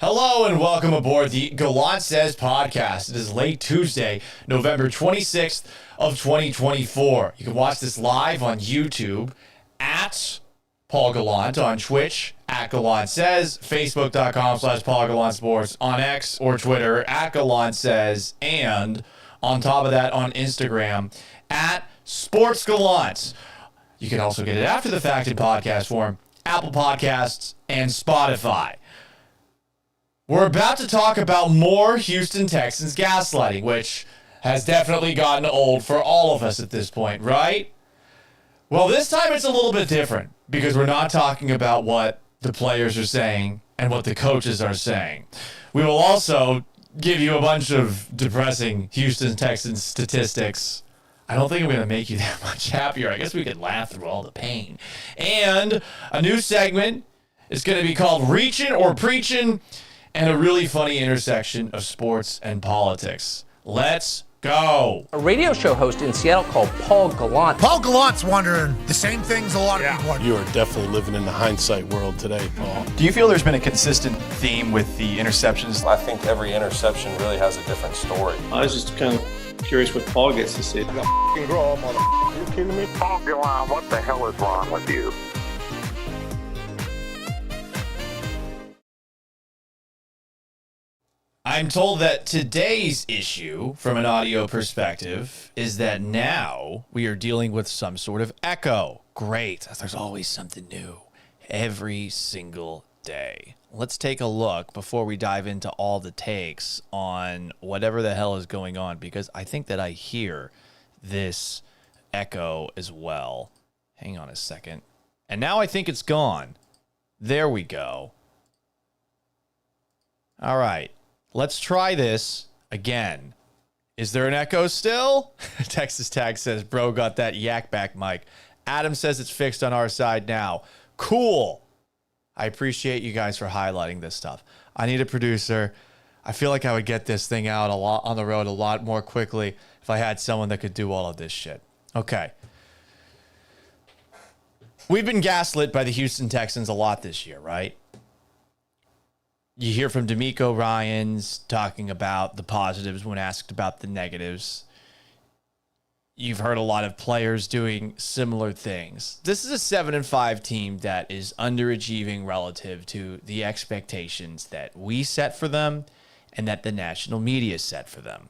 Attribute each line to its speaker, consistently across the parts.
Speaker 1: Hello and welcome aboard the Gallant Says podcast. It is late Tuesday, November 26th of 2024. You can watch this live on YouTube at Paul Gallant, on Twitch at Gallant Says, Facebook.com/Paul Gallant Sports, on X or Twitter at Gallant Says, and on top of that on Instagram at Sports Gallant. You can also get it after the fact in podcast form, Apple Podcasts, and Spotify. We're about to talk about more Houston Texans gaslighting, which has definitely gotten old for all of us at this point, right? Well, this time it's a little bit different because we're not talking about what the players are saying and what the coaches are saying. We will also give you a bunch of depressing Houston Texans statistics. I don't think I'm going to make you that much happier. I guess we could laugh through all the pain. And a new segment is going to be called Reachin or Preachin, and a really funny intersection of sports and politics. Let's go.
Speaker 2: A radio show host in Seattle called Paul Gallant.
Speaker 3: Paul Gallant's wondering the same things a lot of people wonder.
Speaker 4: You are definitely living in the hindsight world today, Paul.
Speaker 5: Do you feel there's been a consistent theme with the interceptions?
Speaker 6: I think every interception really has a different story.
Speaker 7: I was just kind of curious what Paul gets to see.
Speaker 3: Grow, motherfucker. You kidding me?
Speaker 8: Paul Gallant, what the hell is wrong with you?
Speaker 1: I'm told that today's issue, from an audio perspective, is that now we are dealing with some sort of echo. Great. There's always something new every single day. Let's take a look before we dive into all the takes on whatever the hell is going on, because I think that I hear this echo as well. Hang on a second. And now I think it's gone. There we go. All right. Let's try this again. Is there an echo still? Texas Tag says, bro got that yak back mic. Adam says it's fixed on our side now. Cool. I appreciate you guys for highlighting this stuff. I need a producer. I feel like I would get this thing out a lot on the road a lot more quickly if I had someone that could do all of this shit. Okay. We've been gaslit by the Houston Texans a lot this year, right? You hear from D'Amico Ryans talking about the positives when asked about the negatives. You've heard a lot of players doing similar things. This is a 7-5 team that is underachieving relative to the expectations that we set for them and that the national media set for them.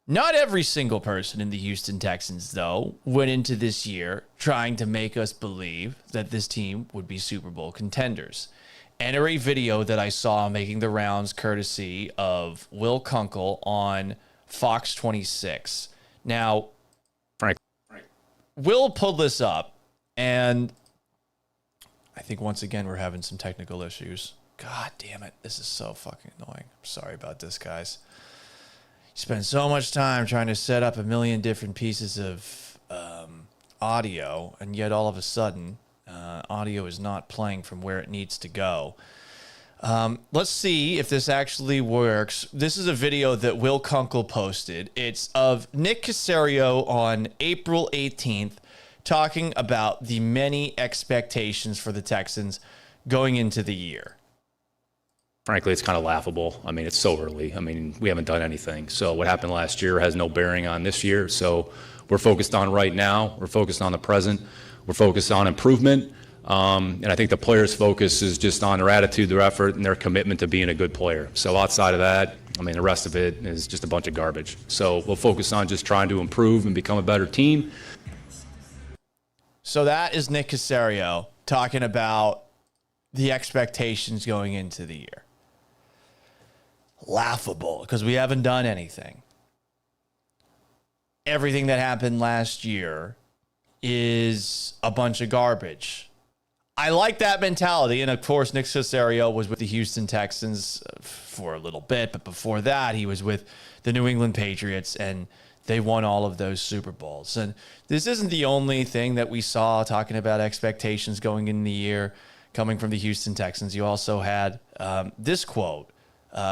Speaker 1: Not every single person in the Houston Texans, though, went into this year trying to make us believe that this team would be Super Bowl contenders. Enter a video that I saw making the rounds courtesy of Will Kunkel on Fox 26. Now, Frank. Will pulled this up, and I think once again we're having some technical issues. God damn it. This is so fucking annoying. I'm sorry about this, guys. You spend so much time trying to set up a million different pieces of audio, and yet all of a sudden audio is not playing from where it needs to go. Let's see if this actually works. This is a video that Will Kunkel posted. It's of Nick Caserio on April 18th talking about the many expectations for the Texans going into the year.
Speaker 9: Frankly, it's kind of laughable. I mean, it's so early. I mean, we haven't done anything. So what happened last year has no bearing on this year. So we're focused on right now. We're focused on the present. We're focused on improvement, and I think the players' focus is just on their attitude, their effort, and their commitment to being a good player. So outside of that, I mean, the rest of it is just a bunch of garbage. So we'll focus on just trying to improve and become a better team.
Speaker 1: So that is Nick Caserio talking about the expectations going into the year. Laughable, because we haven't done anything. Everything that happened last year is a bunch of garbage. I like that mentality. And of course, Nick Caserio was with the Houston Texans for a little bit, but before that, he was with the New England Patriots, and they won all of those Super Bowls. And this isn't the only thing that we saw talking about expectations going in the year coming from the Houston Texans. You also had this quote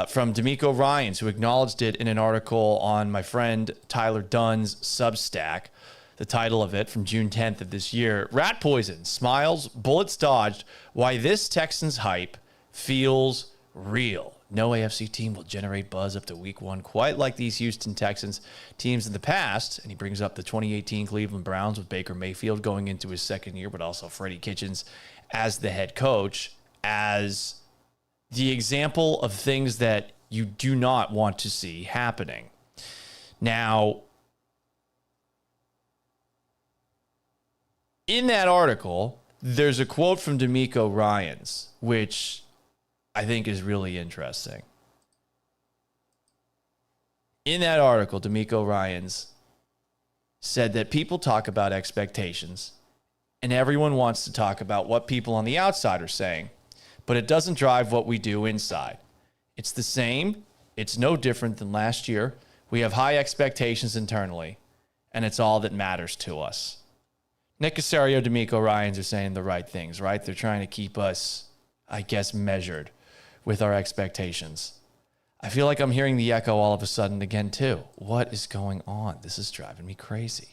Speaker 1: from D'Amico Ryans, who acknowledged it in an article on my friend Tyler Dunn's Substack. The title of it from June 10th of this year, Rat Poison, Smiles, Bullets Dodged, Why This Texans Hype Feels real. No AFC team will generate buzz up to week 1 quite like these Houston Texans teams in the past. And he brings up the 2018 Cleveland Browns with Baker Mayfield going into his second year, but also Freddie Kitchens as the head coach, as the example of things that you do not want to see happening. Now, in that article, there's a quote from DeMeco Ryans, which I think is really interesting. In that article, DeMeco Ryans said that people talk about expectations, and everyone wants to talk about what people on the outside are saying, but it doesn't drive what we do inside. It's the same. It's no different than last year. We have high expectations internally, and it's all that matters to us. Nick Caserio, DeMeco Ryans are saying the right things, right? They're trying to keep us, I guess, measured with our expectations. I feel like I'm hearing the echo all of a sudden again, too. What is going on? This is driving me crazy.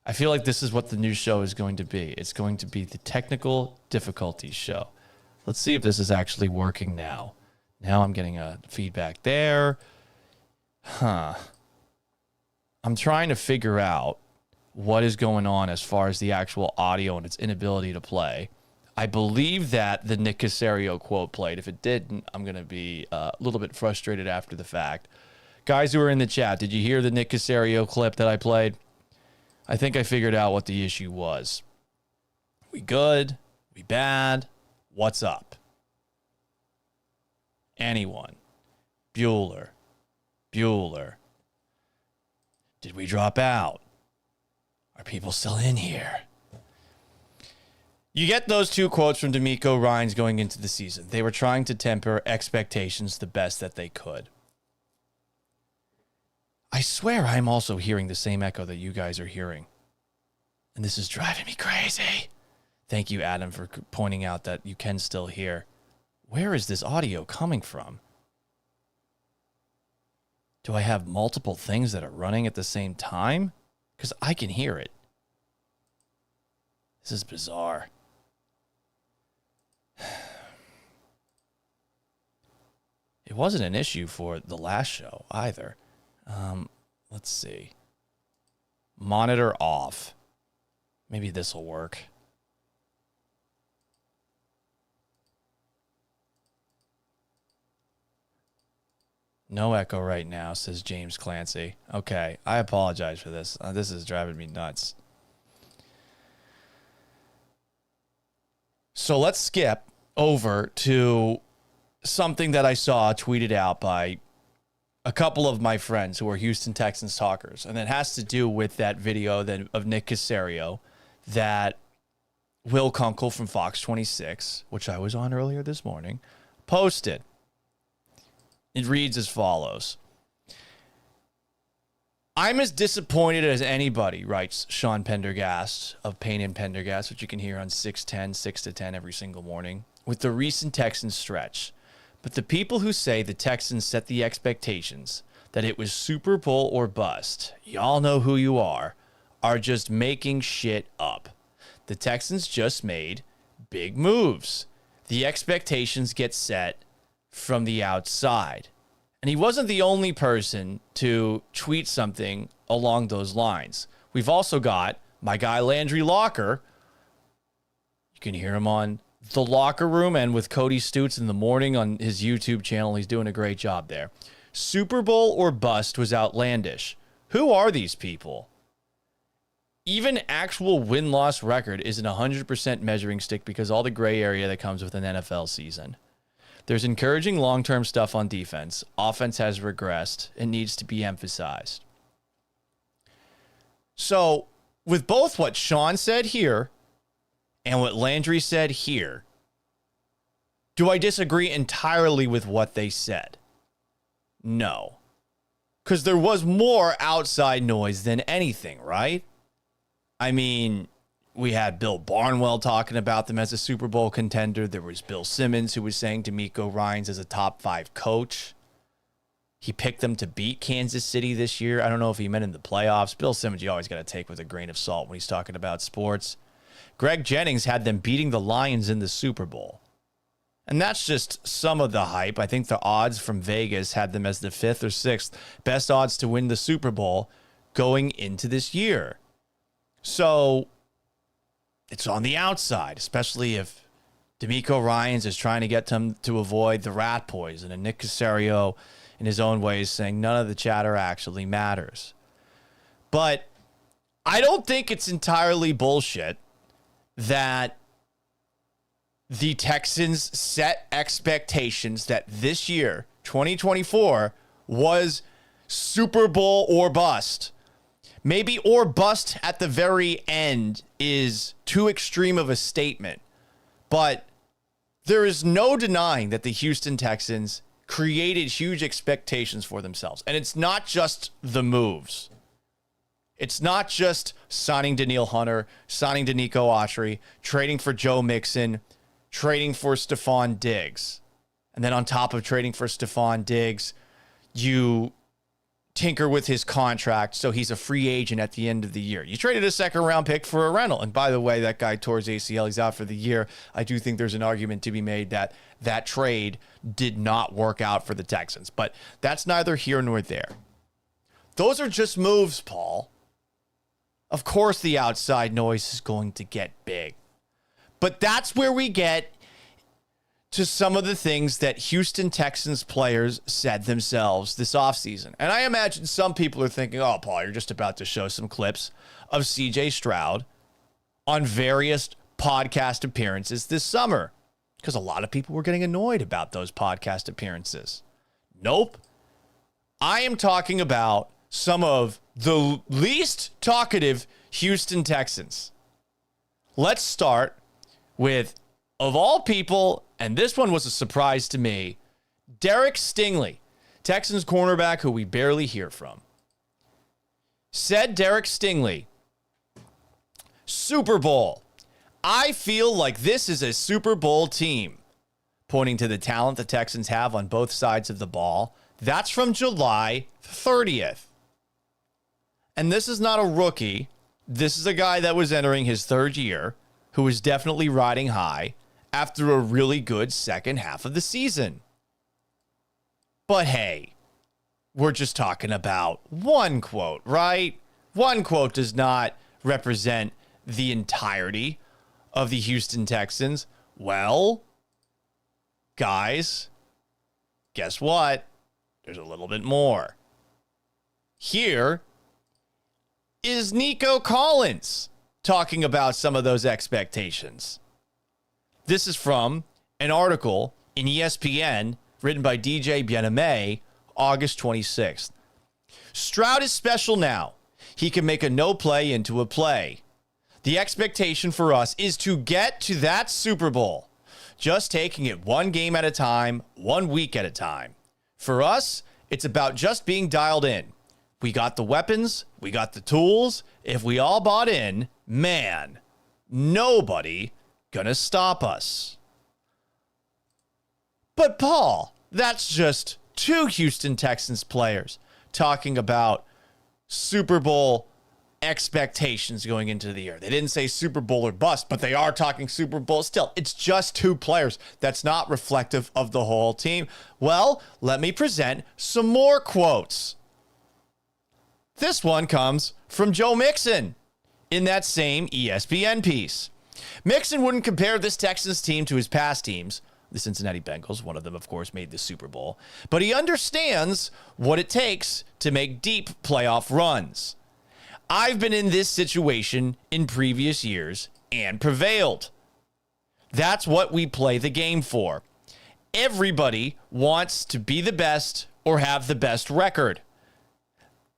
Speaker 1: I feel like this is what the new show is going to be. It's going to be the technical difficulties show. Let's see if this is actually working now. Now I'm getting a feedback there. I'm trying to figure out what is going on as far as the actual audio and its inability to play. I believe that the Nick Caserio quote played. If it didn't, I'm going to be a little bit frustrated after the fact. Guys who are in the chat, did you hear the Nick Caserio clip that I played? I think I figured out what the issue was. We good? We bad? What's up? Anyone? Bueller. Did we drop out? Are people still in here? You get those two quotes from DeMeco Ryans going into the season. They were trying to temper expectations the best that they could. I swear I'm also hearing the same echo that you guys are hearing. And this is driving me crazy. Thank you, Adam, for pointing out that you can still hear. Where is this audio coming from? Do I have multiple things that are running at the same time? Because I can hear it. This is bizarre. It wasn't an issue for the last show either. Let's see. Monitor off. Maybe this will work. No echo right now, says James Clancy. Okay, I apologize for this. This is driving me nuts. So let's skip over to something that I saw tweeted out by a couple of my friends who are Houston Texans talkers, and it has to do with that video of Nick Caserio that Will Kunkel from Fox 26, which I was on earlier this morning, posted. It reads as follows. I'm as disappointed as anybody, writes Sean Pendergast of Payne and Pendergast, which you can hear on 610, 6 to 10 every single morning, with the recent Texans stretch. But the people who say the Texans set the expectations, that it was Super Bowl or bust, y'all know who you are just making shit up. The Texans just made big moves. The expectations get set from the outside. And he wasn't the only person to tweet something along those lines. We've also got my guy Landry Locker. You can hear him on The Locker Room and with Cody Stutes in the morning on his YouTube channel. He's doing a great job there. Super Bowl or bust was outlandish. Who are these people? Even actual win-loss record isn't 100% measuring stick because all the gray area that comes with an NFL season. There's encouraging long-term stuff on defense. Offense has regressed. It needs to be emphasized. So, with both what Sean said here and what Landry said here, do I disagree entirely with what they said? No. Because there was more outside noise than anything, right? I mean, we had Bill Barnwell talking about them as a Super Bowl contender. There was Bill Simmons who was saying DeMeco Ryans as a top 5 coach. He picked them to beat Kansas City this year. I don't know if he meant in the playoffs. Bill Simmons, you always got to take with a grain of salt when he's talking about sports. Greg Jennings had them beating the Lions in the Super Bowl. And that's just some of the hype. I think the odds from Vegas had them as the 5th or 6th best odds to win the Super Bowl going into this year. So it's on the outside, especially if D'Amico Ryans is trying to get them to avoid the rat poison, and Nick Caserio in his own way is saying none of the chatter actually matters. But I don't think it's entirely bullshit that the Texans set expectations that this year, 2024, was Super Bowl or bust. Maybe or bust at the very end is too extreme of a statement, but there is no denying that the Houston Texans created huge expectations for themselves. And it's not just the moves. It's not just signing Danielle Hunter, signing Danico Autry, trading for Joe Mixon, trading for Stephon Diggs. And then on top of trading for Stephon Diggs, you tinker with his contract so he's a free agent at the end of the year. You traded a second-round pick for a rental. And by the way, that guy tore his ACL. He's out for the year. I do think there's an argument to be made that that trade did not work out for the Texans. But that's neither here nor there. Those are just moves, Paul. Of course, the outside noise is going to get big. But that's where we get to some of the things that Houston Texans players said themselves this offseason. And I imagine some people are thinking, oh, Paul, you're just about to show some clips of CJ Stroud on various podcast appearances this summer. Because a lot of people were getting annoyed about those podcast appearances. Nope. I am talking about some of the least talkative Houston Texans. Let's start with, of all people, and this one was a surprise to me, Derek Stingley, Texans cornerback who we barely hear from. Said Derek Stingley, Super Bowl. I feel like this is a Super Bowl team, pointing to the talent the Texans have on both sides of the ball. That's from July 30th. And this is not a rookie. This is a guy that was entering his third year, who was definitely riding high after a really good second half of the season. But hey, we're just talking about one quote, right? One quote does not represent the entirety of the Houston Texans. Well, guys, guess what? There's a little bit more. Here is Nico Collins talking about some of those expectations. This is from an article in ESPN written by DJ Bien-Aimé, August 26th. Stroud is special now. He can make a no play into a play. The expectation for us is to get to that Super Bowl, just taking it one game at a time, 1 week at a time. For us, it's about just being dialed in. We got the weapons, we got the tools. If we all bought in, man, nobody gonna stop us. But Paul, that's just two Houston Texans players talking about Super Bowl expectations going into the year. They didn't say Super Bowl or bust, but they are talking Super Bowl still. It's just two players. That's not reflective of the whole team. Well, let me present some more quotes. This one comes from Joe Mixon in that same ESPN piece. Mixon wouldn't compare this Texans team to his past teams. The Cincinnati Bengals, one of them, of course, made the Super Bowl. But he understands what it takes to make deep playoff runs. I've been in this situation in previous years and prevailed. That's what we play the game for. Everybody wants to be the best or have the best record.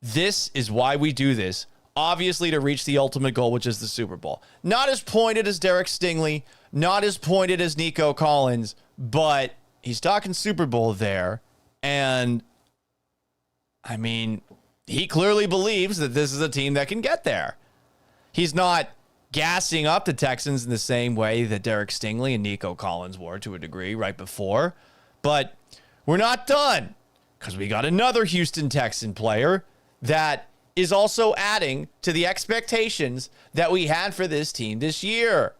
Speaker 1: This is why we do this, obviously to reach the ultimate goal, which is the Super Bowl. Not as pointed as Derek Stingley, not as pointed as Nico Collins, but he's talking Super Bowl there. And, I mean, he clearly believes that this is a team that can get there. He's not gassing up the Texans in the same way that Derek Stingley and Nico Collins were to a degree right before. But we're not done, because we got another Houston Texan player that is also adding to the expectations that we had for this team this year.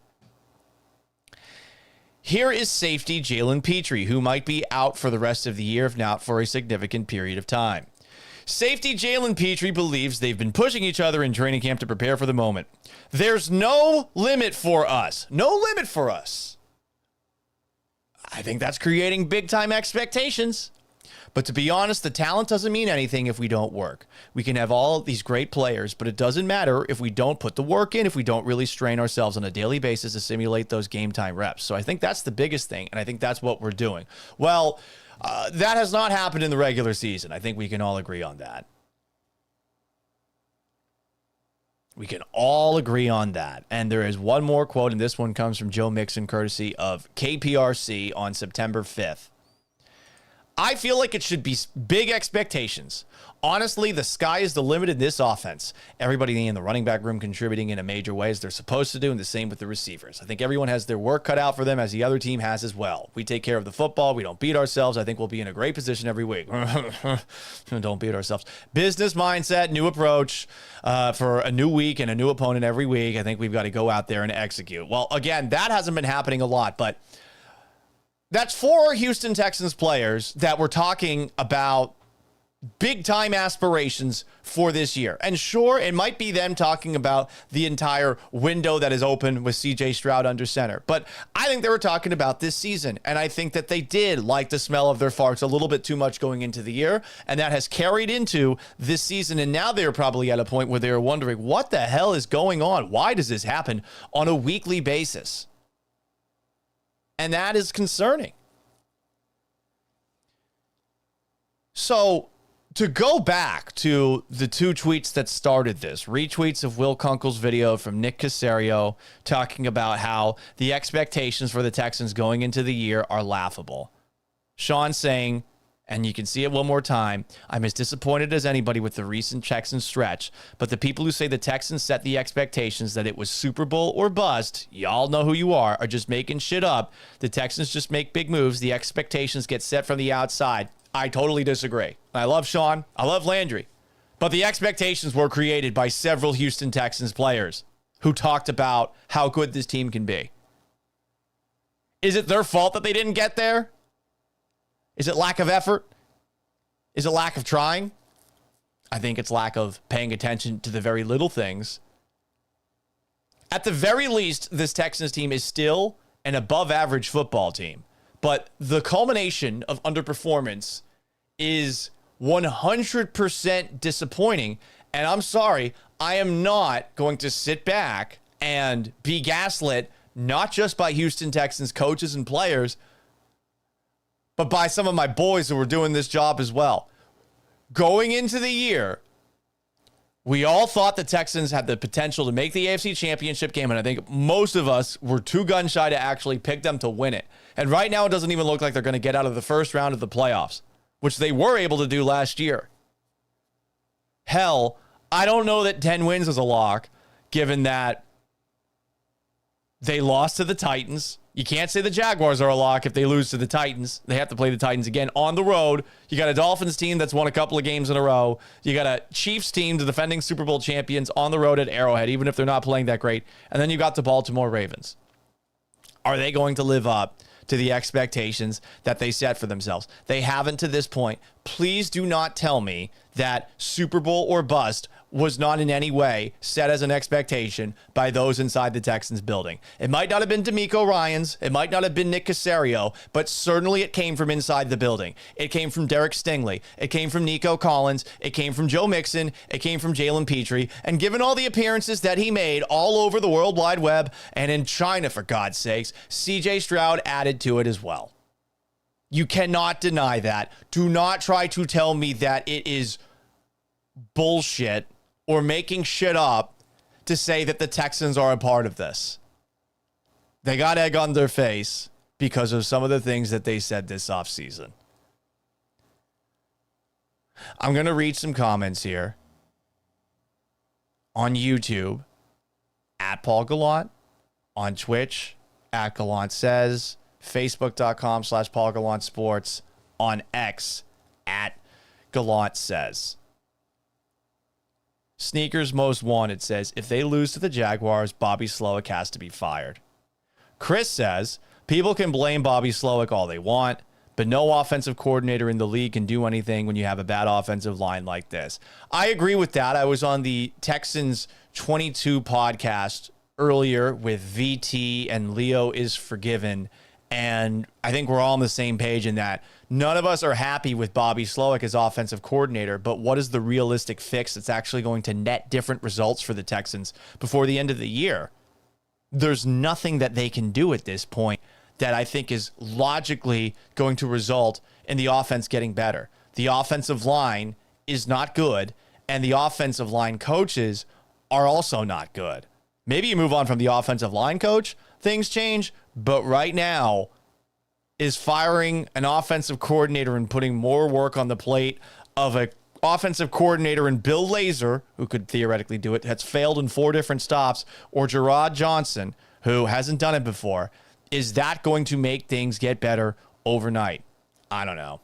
Speaker 1: Here is safety Jalen Petrie, who might be out for the rest of the year, if not for a significant period of time. Safety Jalen Petrie believes they've been pushing each other in training camp to prepare for the moment. There's no limit for us. No limit for us. I think that's creating big-time expectations. But to be honest, the talent doesn't mean anything if we don't work. We can have all these great players, but it doesn't matter if we don't put the work in, if we don't really strain ourselves on a daily basis to simulate those game time reps. So I think that's the biggest thing, and I think that's what we're doing. Well, that has not happened in the regular season. I think we can all agree on that. We can all agree on that. And there is one more quote, and this one comes from Joe Mixon, courtesy of KPRC on September 5th. I feel like it should be big expectations. Honestly, the sky is the limit in this offense. Everybody in the running back room contributing in a major way as they're supposed to do, and the same with the receivers. I think everyone has their work cut out for them, as the other team has as well. We take care of the football. We don't beat ourselves. I think we'll be in a great position every week. Don't beat ourselves. Business mindset, new approach for a new week and a new opponent every week. I think we've got to go out there and execute. Well, again, that hasn't been happening a lot, but that's 4 Houston Texans players that were talking about big-time aspirations for this year. And sure, it might be them talking about the entire window that is open with CJ Stroud under center. But I think they were talking about this season. And I think that they did like the smell of their farts a little bit too much going into the year. And that has carried into this season. And now they're probably at a point where they're wondering, what the hell is going on? Why does this happen on a weekly basis? And that is concerning. So, to go back to the 2 tweets that started this, retweets of Will Kunkel's video from Nick Caserio talking about how the expectations for the Texans going into the year are laughable. Sean saying, and you can see it one more time, I'm as disappointed as anybody with the recent Texans stretch, but the people who say the Texans set the expectations that it was Super Bowl or bust, y'all know who you are just making shit up. The Texans just make big moves. The expectations get set from the outside. I totally disagree. I love Sean. I love Landry. But the expectations were created by several Houston Texans players who talked about how good this team can be. Is it their fault that they didn't get there? Is it lack of effort? Is it lack of trying? I think it's lack of paying attention to the very little things. At the very least, this Texans team is still an above-average football team. But the culmination of underperformance is 100% disappointing. And I'm sorry, I am not going to sit back and be gaslit, not just by Houston Texans coaches and players, but by some of my boys who were doing this job as well. Going into the year, we all thought the Texans had the potential to make the AFC Championship game, and I think most of us were too gun-shy to actually pick them to win it. And right now, it doesn't even look like they're going to get out of the first round of the playoffs, which they were able to do last year. Hell, I don't know that 10 wins is a lock, given that they lost to the Titans. You can't say the Jaguars are a lock if they lose to the Titans. They have to play the Titans again on the road. You got a Dolphins team that's won a couple of games in a row. You got a Chiefs team, the defending Super Bowl champions, on the road at Arrowhead, even if they're not playing that great. And then you got the Baltimore Ravens. Are they going to live up to the expectations that they set for themselves? They haven't to this point. Please do not tell me that Super Bowl or bust was not in any way set as an expectation by those inside the Texans building. It might not have been D'Amico Ryans. It might not have been Nick Caserio, but certainly it came from inside the building. It came from Derek Stingley. It came from Nico Collins. It came from Joe Mixon. It came from Jalen Petrie. And given all the appearances that he made all over the World Wide Web and in China, for God's sakes, CJ Stroud added to it as well. You cannot deny that. Do not try to tell me that it is bullshit or making shit up to say that the Texans are a part of this. They got egg on their face because of some of the things that they said this offseason. I'm going to read some comments here on YouTube at Paul Gallant, on Twitch at Gallant Says, Facebook.com/Paul Gallant Sports, on X at Gallant Says. Sneakers Most Wanted says, if they lose to the Jaguars, Bobby Slowick has to be fired. Chris says, People can blame Bobby Slowick all they want, but no offensive coordinator in the league can do anything when you have a bad offensive line like this. I agree with that. I was on the Texans 22 podcast earlier with VT and Leo is Forgiven, and I think we're all on the same page in that none of us are happy with Bobby Slowick as offensive coordinator, but what is the realistic fix that's actually going to net different results for the Texans before the end of the year? There's nothing that they can do at this point that I think is logically going to result in the offense getting better. The offensive line is not good, and the offensive line coaches are also not good. Maybe you move on from the offensive line coach, things change, but right now is firing an offensive coordinator and putting more work on the plate of an offensive coordinator in Bill Lazor, who could theoretically do it, that's failed in 4 different stops, or Gerard Johnson, who hasn't done it before. Is that going to make things get better overnight? I don't know.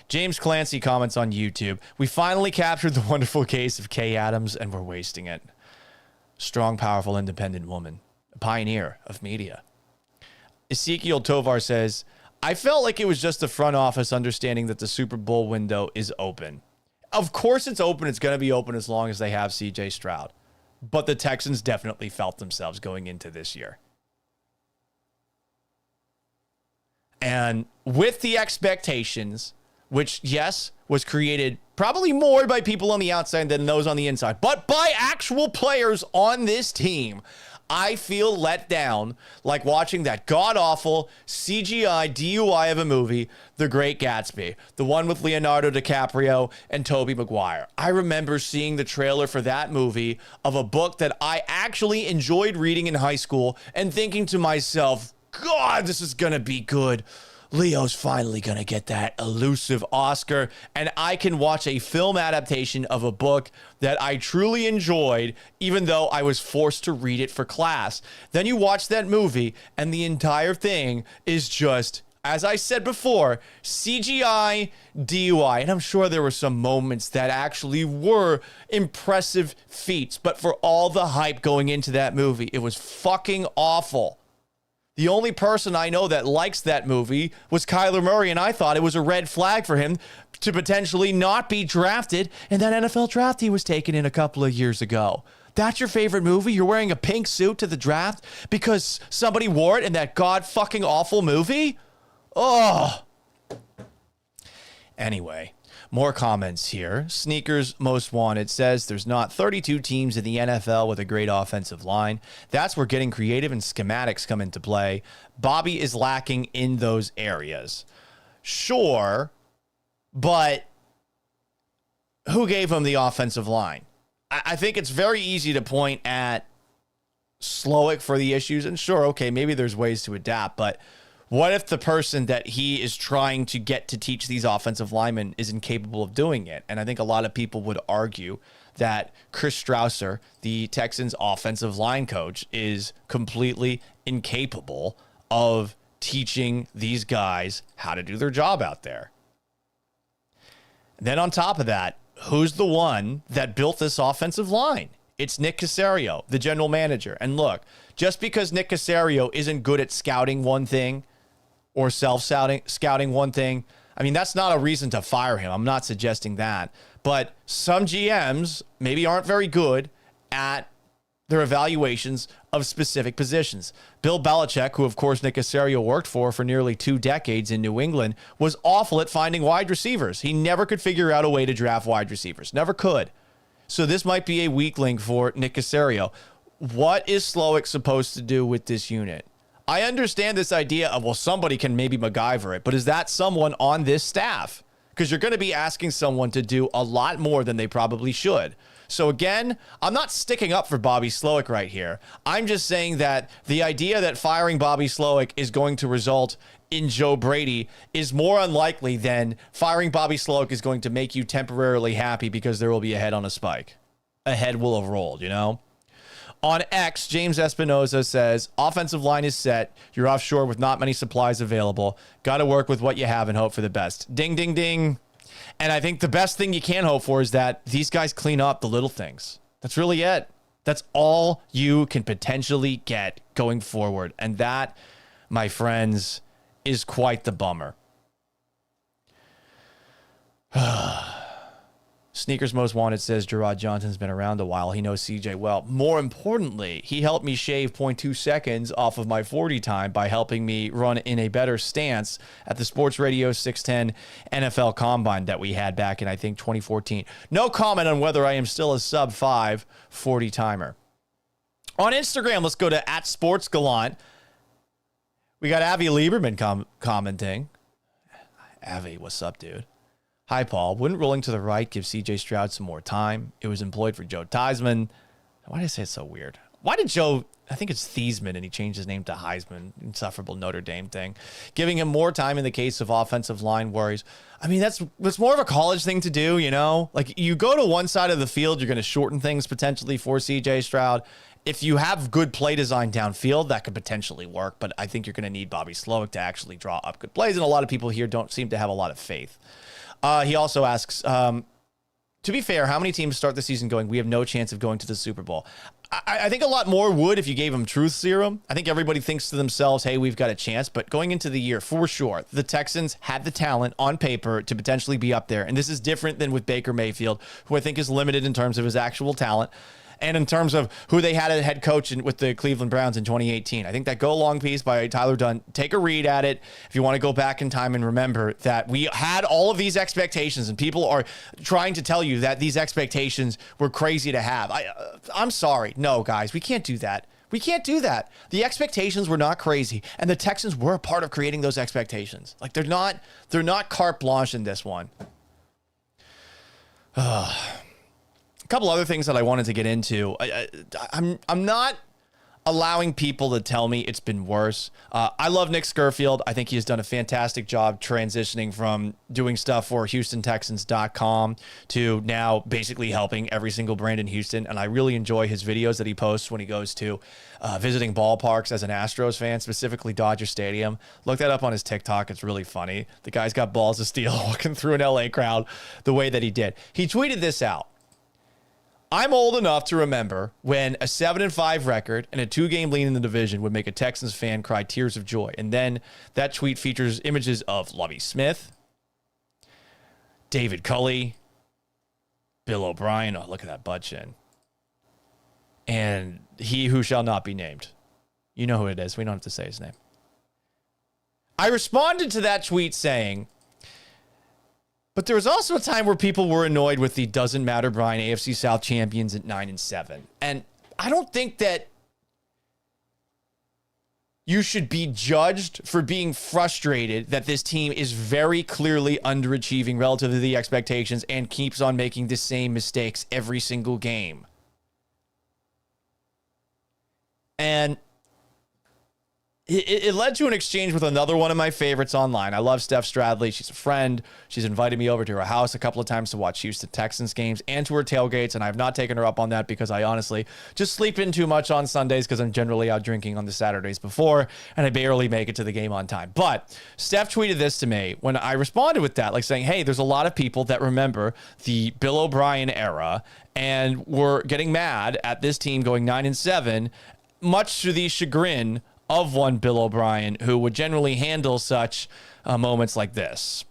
Speaker 1: James Clancy comments on YouTube, we finally captured the wonderful case of Kay Adams and we're wasting it. Strong, powerful, independent woman. A pioneer of media. Ezekiel Tovar says, I felt like it was just the front office understanding that the Super Bowl window is open. Of course it's open. It's going to be open as long as they have CJ Stroud. But the Texans definitely felt themselves going into this year. And with the expectations, which, yes, was created probably more by people on the outside than those on the inside, but by actual players on this team, I feel let down like watching that god-awful CGI DUI of a movie, The Great Gatsby, the one with Leonardo DiCaprio and Tobey Maguire. I remember seeing the trailer for that movie of a book that I actually enjoyed reading in high school and thinking to myself, God, this is going to be good. Leo's finally going to get that elusive Oscar, and I can watch a film adaptation of a book that I truly enjoyed, even though I was forced to read it for class. Then you watch that movie, and the entire thing is just, as I said before, CGI DUI. And I'm sure there were some moments that actually were impressive feats, but for all the hype going into that movie, it was fucking awful. The only person I know that likes that movie was Kyler Murray, and I thought it was a red flag for him to potentially not be drafted in that NFL draft he was taken in a couple of years ago. That's your favorite movie? You're wearing a pink suit to the draft because somebody wore it in that god-fucking awful movie? Oh. Anyway, more comments here. Sneakers Most Wanted says there's not 32 teams in the NFL with a great offensive line. That's where getting creative and schematics come into play. Bobby is lacking in those areas. Sure, but who gave him the offensive line? I think it's very easy to point at Slowick for the issues, and sure, okay, maybe there's ways to adapt, but what if the person that he is trying to get to teach these offensive linemen is incapable of doing it? And I think a lot of people would argue that Chris Strausser, the Texans offensive line coach, is completely incapable of teaching these guys how to do their job out there. And then on top of that, who's the one that built this offensive line? It's Nick Caserio, the general manager. And look, just because Nick Caserio isn't good at scouting one thing, or self-scouting one thing, I mean, that's not a reason to fire him. I'm not suggesting that. But some GMs maybe aren't very good at their evaluations of specific positions. Bill Belichick, who of course Nick Caserio worked for nearly 2 decades in New England, was awful at finding wide receivers. He never could figure out a way to draft wide receivers. Never could. So this might be a weak link for Nick Caserio. What is Slowick supposed to do with this unit? I understand this idea of, well, somebody can maybe MacGyver it, but is that someone on this staff? Because you're going to be asking someone to do a lot more than they probably should. So again, I'm not sticking up for Bobby Slowick right here. I'm just saying that the idea that firing Bobby Slowick is going to result in Joe Brady is more unlikely than firing Bobby Slowick is going to make you temporarily happy because there will be a head on a spike. A head will have rolled, you know? On X, James Espinoza says, offensive line is set. You're offshore with not many supplies available. Got to work with what you have and hope for the best. Ding, ding, ding. And I think the best thing you can hope for is that these guys clean up the little things. That's really it. That's all you can potentially get going forward. And that my friends, is quite the bummer. Sneakers Most Wanted says Gerard Johnson's been around a while. He knows CJ well. More importantly, he helped me shave 0.2 seconds off of my 40 time by helping me run in a better stance at the Sports Radio 610 NFL Combine that we had back in, I think, 2014. No comment on whether I am still a sub 5 40 timer. On Instagram, let's go to @SportsGallant. We got Avi Lieberman commenting. Avi, what's up, dude? Hi, Paul. Wouldn't rolling to the right give CJ Stroud some more time? It was employed for Joe Theismann. Why did I say it's so weird? Why did Joe, I think it's Theismann, and he changed his name to Heisman, insufferable Notre Dame thing, giving him more time in the case of offensive line worries. I mean, that's more of a college thing to do, you know? Like, you go to one side of the field, you're going to shorten things potentially for CJ Stroud. If you have good play design downfield, that could potentially work, but I think you're going to need Bobby Slowick to actually draw up good plays, and a lot of people here don't seem to have a lot of faith. He also asks, to be fair, how many teams start the season going, we have no chance of going to the Super Bowl? I think a lot more would if you gave them truth serum. I think everybody thinks to themselves, hey, we've got a chance. But going into the year, for sure, the Texans had the talent on paper to potentially be up there. And this is different than with Baker Mayfield, who I think is limited in terms of his actual talent. And in terms of who they had as head coach with the Cleveland Browns in 2018. I think that go long piece by Tyler Dunn, take a read at it if you want to go back in time and remember that we had all of these expectations and people are trying to tell you that these expectations were crazy to have. I'm sorry. No, guys, we can't do that. We can't do that. The expectations were not crazy, and the Texans were a part of creating those expectations. Like, they're not carte blanche in this one. A couple other things that I wanted to get into. I'm not allowing people to tell me it's been worse. I love Nick Scurfield. I think he has done a fantastic job transitioning from doing stuff for HoustonTexans.com to now basically helping every single brand in Houston. And I really enjoy his videos that he posts when he goes to visiting ballparks as an Astros fan, specifically Dodger Stadium. Look that up on his TikTok. It's really funny. The guy's got balls of steel walking through an LA crowd the way that he did. He tweeted this out. I'm old enough to remember when a 7-5 record and a 2-game lead in the division would make a Texans fan cry tears of joy. And then that tweet features images of Lovie Smith, David Culley, Bill O'Brien. Oh, look at that butt chin. And he who shall not be named. You know who it is. We don't have to say his name. I responded to that tweet saying, but there was also a time where people were annoyed with the doesn't matter Brian AFC South champions at 9-7. And I don't think that you should be judged for being frustrated that this team is very clearly underachieving relative to the expectations and keeps on making the same mistakes every single game. And it led to an exchange with another one of my favorites online. I love Steph Stradley. She's a friend. She's invited me over to her house a couple of times to watch Houston Texans games and to her tailgates, and I have not taken her up on that because I honestly just sleep in too much on Sundays because I'm generally out drinking on the Saturdays before, and I barely make it to the game on time. But Steph tweeted this to me when I responded with that, like saying, hey, there's a lot of people that remember the Bill O'Brien era and were getting mad at this team going 9-7, much to the chagrin of one Bill O'Brien, who would generally handle such moments like this.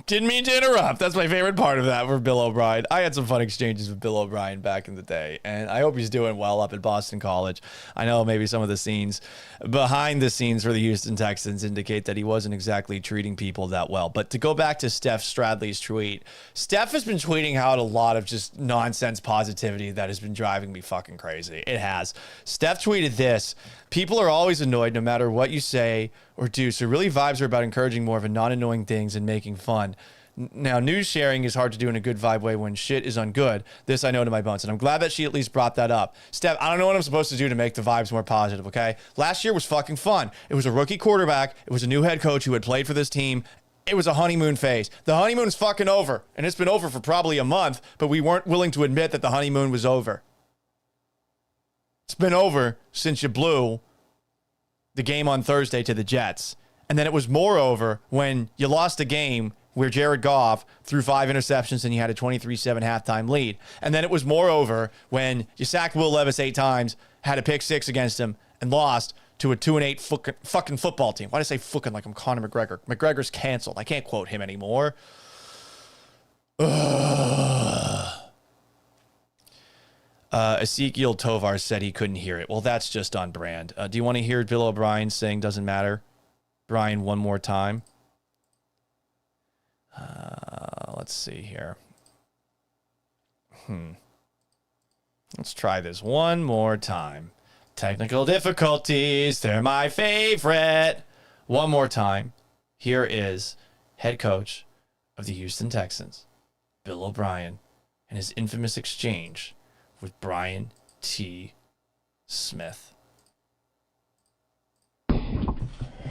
Speaker 1: Didn't mean to interrupt. That's my favorite part of that for Bill O'Brien. I had some fun exchanges with Bill O'Brien back in the day, and I hope he's doing well up at Boston College. I know maybe some of the scenes behind the scenes for the Houston Texans indicate that he wasn't exactly treating people that well. But to go back to Steph Stradley's tweet, Steph has been tweeting out a lot of just nonsense positivity that has been driving me fucking crazy. It has. Steph tweeted this. People are always annoyed no matter what you say or do. So really vibes are about encouraging more of a non-annoying things and making fun. Now, news sharing is hard to do in a good vibe way when shit is ungood. This I know to my bones. And I'm glad that she at least brought that up. Steph, I don't know what I'm supposed to do to make the vibes more positive, okay? Last year was fucking fun. It was a rookie quarterback. It was a new head coach who had played for this team. It was a honeymoon phase. The honeymoon's fucking over. And it's been over for probably a month, but we weren't willing to admit that the honeymoon was over. It's been over since you blew the game on Thursday to the Jets. And then it was moreover when you lost a game where Jared Goff threw 5 interceptions and you had a 23-7 halftime lead. And then it was moreover when you sacked Will Levis 8 times, had a pick 6 against him, and lost to a 2-8 fucking football team. Why do I say fucking like I'm Conor McGregor? McGregor's canceled. I can't quote him anymore. Ezekiel Tovar said he couldn't hear it. Well, that's just on brand. Do you want to hear Bill O'Brien saying doesn't matter? Brian, one more time. Let's see here. Let's try this one more time. Technical difficulties, they're my favorite. One more time. Here is head coach of the Houston Texans, Bill O'Brien, and his infamous exchange with Brian T. Smith.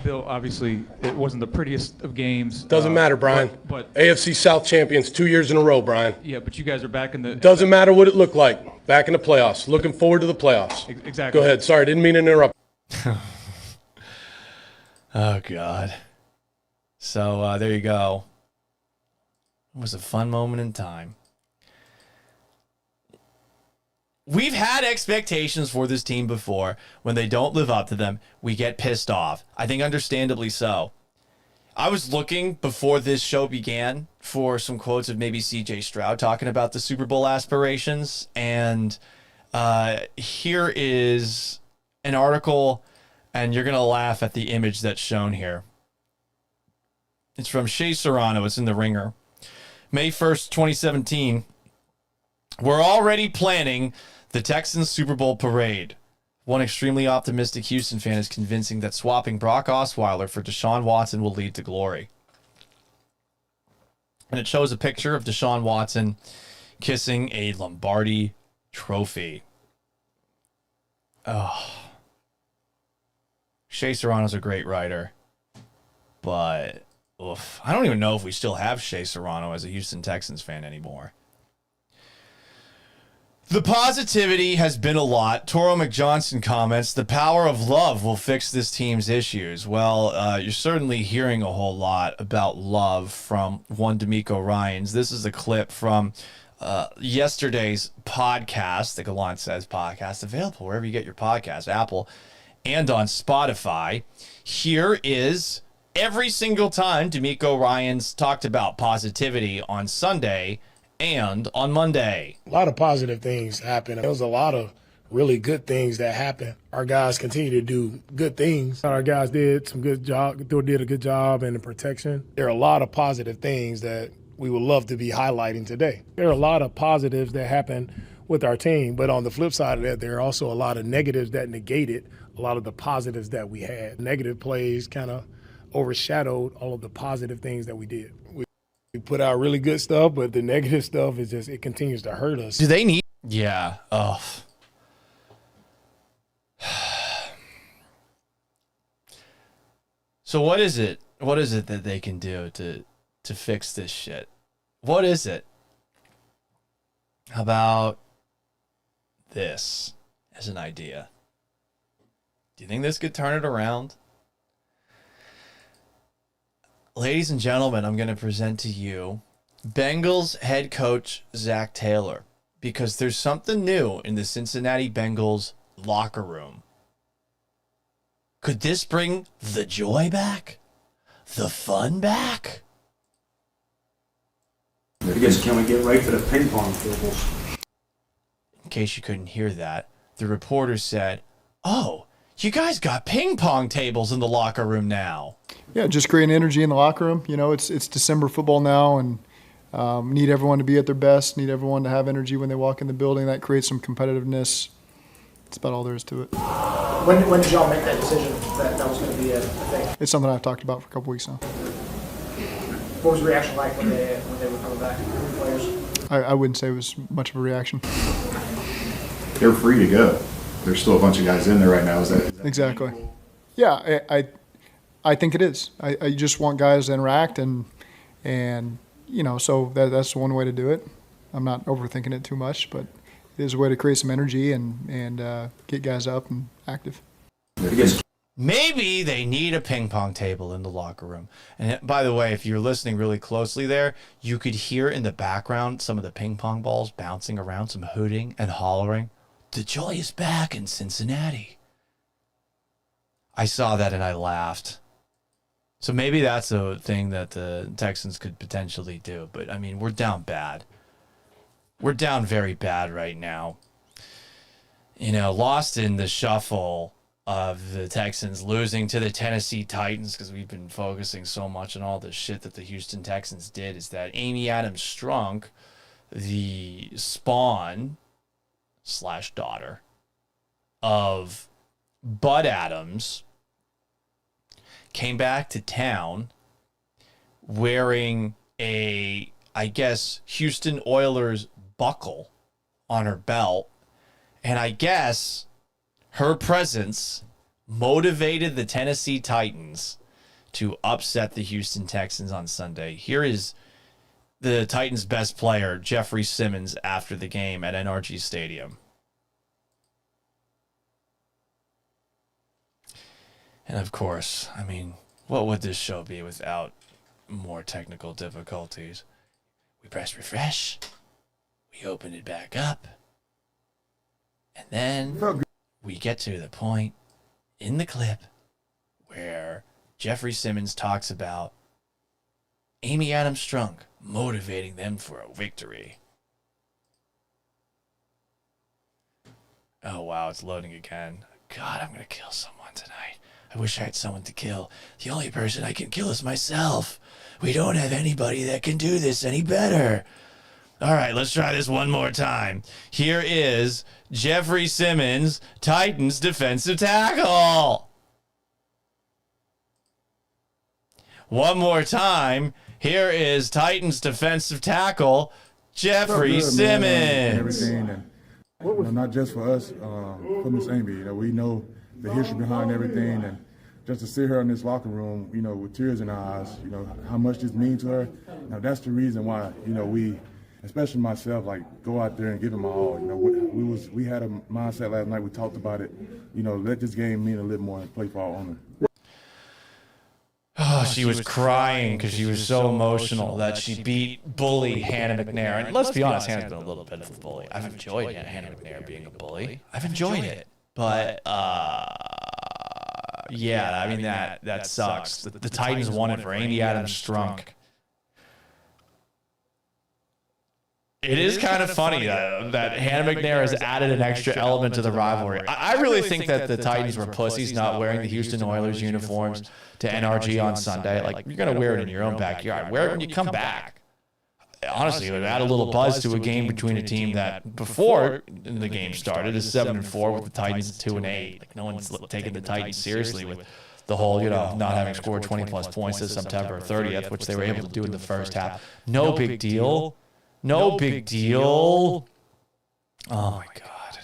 Speaker 10: Bill, obviously, it wasn't the prettiest of games.
Speaker 4: Doesn't matter, Brian.
Speaker 10: But
Speaker 4: AFC South champions 2 years in a row, Brian.
Speaker 10: yeah, but you guys are back in the.
Speaker 4: Doesn't matter what it looked like. Back in the playoffs. Looking forward to the playoffs.
Speaker 10: Exactly.
Speaker 4: Go ahead. Sorry, didn't mean to interrupt.
Speaker 1: Oh, God. So there you go. It was a fun moment in time. We've had expectations for this team before. When they don't live up to them, we get pissed off. I think understandably so. I was looking before this show began for some quotes of maybe CJ Stroud talking about the Super Bowl aspirations. And here is an article, and you're going to laugh at the image that's shown here. It's from Shea Serrano. It's in The Ringer. May 1st, 2017. We're already planning the Texans Super Bowl parade. One extremely optimistic Houston fan is convincing that swapping Brock Osweiler for Deshaun Watson will lead to glory. And it shows a picture of Deshaun Watson kissing a Lombardi trophy. Oh. Shea Serrano's a great writer. But I don't even know if we still have Shea Serrano as a Houston Texans fan anymore. The positivity has been a lot. Toro McJohnson comments, the power of love will fix this team's issues. Well, you're certainly hearing a whole lot about love from one D'Amico Ryans. This is a clip from yesterday's podcast, the Gallant Says podcast, available wherever you get your podcast, Apple and on Spotify. Here is every single time D'Amico Ryans talked about positivity on Sunday and on Monday.
Speaker 3: A lot of positive things happen. There was a lot of really good things that happened. Our guys continue to do good things. Our guys did a good job in the protection. There are a lot of positive things that we would love to be highlighting today. There are a lot of positives that happen with our team, but on the flip side of that, there are also a lot of negatives that negated a lot of the positives that we had. Negative plays kind of overshadowed all of the positive things that we did. We put out really good stuff, but the negative stuff is just, it continues to hurt us.
Speaker 1: Do they need? Yeah. Oh. So what is it? What is it that they can do to fix this shit? What is it? How about this as an idea? Do you think this could turn it around? Ladies and gentlemen, I'm going to present to you Bengals head coach Zach Taylor, because there's something new in the Cincinnati Bengals locker room. Could this bring the joy back? The fun back?
Speaker 11: I guess, can we get right to the ping pong tables?
Speaker 1: In case you couldn't hear that, the reporter said, "Oh, you guys got ping pong tables in the locker room now."
Speaker 12: Yeah, just creating energy in the locker room. You know, it's December football now, and need everyone to be at their best, need everyone to have energy when they walk in the building. That creates some competitiveness. That's about all there is to it.
Speaker 13: When did y'all make that decision that was going to be a thing?
Speaker 12: It's something I've talked about for a couple weeks now.
Speaker 13: What was the reaction like when they were coming back, the players?
Speaker 12: I wouldn't say it was much of a reaction.
Speaker 14: They're free to go. There's still a bunch of guys in there right now. Is that
Speaker 12: exactly? Yeah, I think it is. I just want guys to interact, and you know, so that's one way to do it. I'm not overthinking it too much, but it is a way to create some energy and get guys up and active.
Speaker 1: Maybe they need a ping pong table in the locker room. And by the way, if you're listening really closely there, you could hear in the background some of the ping pong balls bouncing around, some hooting and hollering. The joy is back in Cincinnati. I saw that and I laughed. So maybe that's a thing that the Texans could potentially do. But, I mean, we're down bad. We're down very bad right now. You know, lost in the shuffle of the Texans losing to the Tennessee Titans, because we've been focusing so much on all the shit that the Houston Texans did, is that Amy Adams Strunk, the spawn / daughter of Bud Adams, came back to town wearing a, I guess, Houston Oilers buckle on her belt. And I guess her presence motivated the Tennessee Titans to upset the Houston Texans on Sunday. Here is the Titans' best player, Jeffrey Simmons, after the game at NRG Stadium. And of course, I mean, what would this show be without more technical difficulties? We press refresh. We open it back up. And then we get to the point in the clip where Jeffrey Simmons talks about Amy Adams Strunk motivating them for a victory. Oh, wow, it's loading again. God, I'm going to kill someone tonight. I wish I had someone to kill. The only person I can kill is myself. We don't have anybody that can do this any better. All right, let's try this one more time. Here is Jeffrey Simmons, Titans defensive tackle. One more time. Here is Titans defensive tackle, Jeffrey Simmons.
Speaker 15: Not just for us, for Miss Amy. You know, we know the history behind everything, and just to sit her in this locker room, you know, with tears in our eyes, you know, how much this means to her. Now, that's the reason why, you know, we, especially myself, like, go out there and give it my all. You know, we had a mindset last night. We talked about it. You know, let this game mean a little more and play for our owner.
Speaker 1: Oh, she was crying because she was so emotional that she beat bully Hannah McNair. And let's be honest, Hannah's been a little bit of a bully. I've enjoyed Hannah McNair being a bully. I've enjoyed it. But, yeah, I mean, that sucks. The Titans won it for Amy Adams Strunk. It is kind of funny that Hannah McNair has added an extra element to the rivalry. I really think that the Titans were pussies not wearing the Houston Oilers uniforms to NRG on Sunday. Like, you're going to wear it in your own backyard. Wear it when you come back. Honestly, it would add a little buzz to a game between a team that, before the game started, is 7-4 with the Titans 2-8. Like, no one's taking the Titans seriously with the whole, you know, not having scored 20-plus points since September 30th, which they were able to do in the first half. No big deal. No big deal. Oh, my God.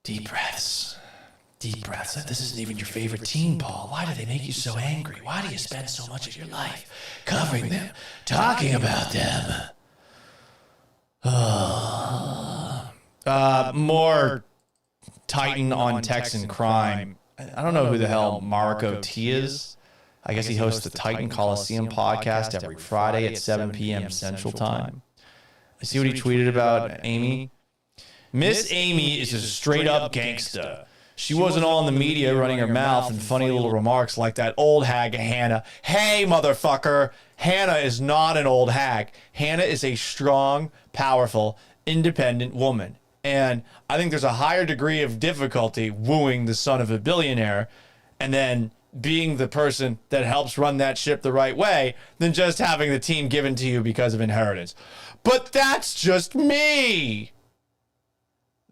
Speaker 1: Deep breaths. Deep breaths. This isn't even your favorite team, Paul. Why do they make you so angry? Why do you spend so much of your life covering them, talking about them? More Titan on Texan crime. I don't know who the hell Marco T is. I guess he hosts the Titan Coliseum podcast every Friday at 7 p.m. Central Time. I see what he tweeted about Amy. Miss Amy is a straight-up gangsta. She wasn't all in the media running her mouth and funny little remarks like that old hag Hannah. Hey, motherfucker. Hannah is not an old hag. Hannah is a strong, powerful, independent woman. And I think there's a higher degree of difficulty wooing the son of a billionaire and then being the person that helps run that ship the right way than just having the team given to you because of inheritance. But that's just me.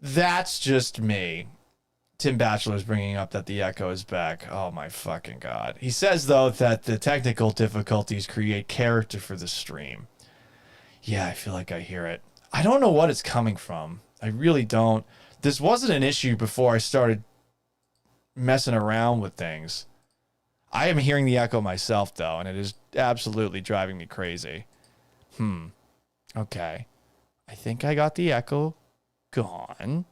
Speaker 1: That's just me. Tim Batchelor's bringing up that the echo is back. Oh, my fucking God. He says, though, that the technical difficulties create character for the stream. Yeah, I feel like I hear it. I don't know what it's coming from. I really don't. This wasn't an issue before I started messing around with things. I am hearing the echo myself, though, and it is absolutely driving me crazy. Okay. I think I got the echo gone.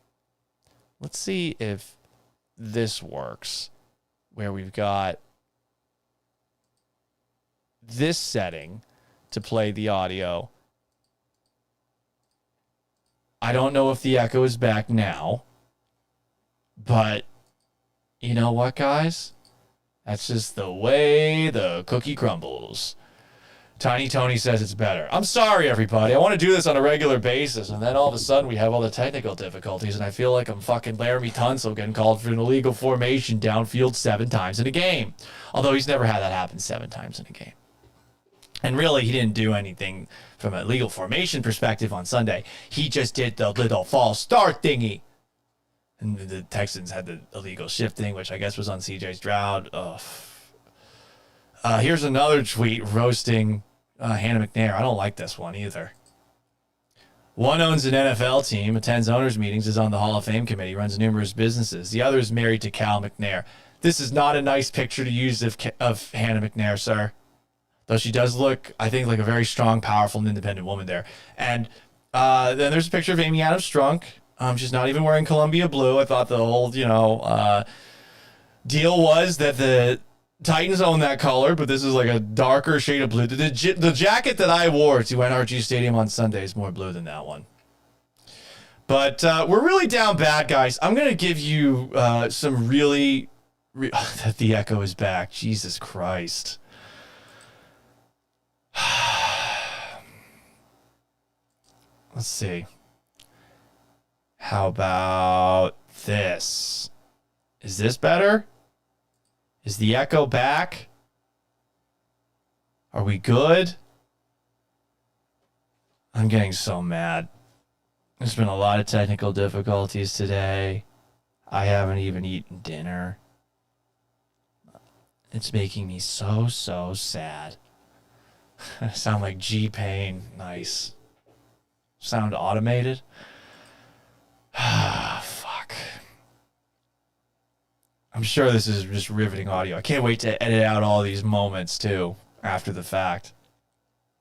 Speaker 1: Let's see if this works, where we've got this setting to play the audio. I don't know if the echo is back now, but you know what, guys? That's just the way the cookie crumbles. Tiny Tony says it's better. I'm sorry, everybody. I want to do this on a regular basis, and then all of a sudden we have all the technical difficulties, and I feel like I'm fucking Laramie Tunsil getting called for an illegal formation downfield 7 times in a game. Although he's never had that happen 7 times in a game. And really, he didn't do anything from a legal formation perspective on Sunday. He just did the little false start thingy. And the Texans had the illegal shifting, which I guess was on CJ Stroud. Here's another tweet roasting Hannah McNair. I don't like this one either. One owns an NFL team, attends owners' meetings, is on the Hall of Fame committee, runs numerous businesses. The other is married to Cal McNair. This is not a nice picture to use of Hannah McNair, sir. Though she does look, I think, like a very strong, powerful, and independent woman there. And then there's a picture of Amy Adams Strunk. She's not even wearing Columbia blue. I thought the whole, deal was that the Titans own that color, but this is like a darker shade of blue. The jacket that I wore to NRG Stadium on Sunday is more blue than that one. But we're really down bad, guys. I'm going to give you some really... the echo is back. Jesus Christ. Let's see. How about this? Is this better? Is the echo back? Are we good? I'm getting so mad. There's been a lot of technical difficulties today. I haven't even eaten dinner. It's making me so sad. I sound like G-Pain. Nice. Sound automated? Fuck. I'm sure this is just riveting audio. I can't wait to edit out all these moments, too, after the fact.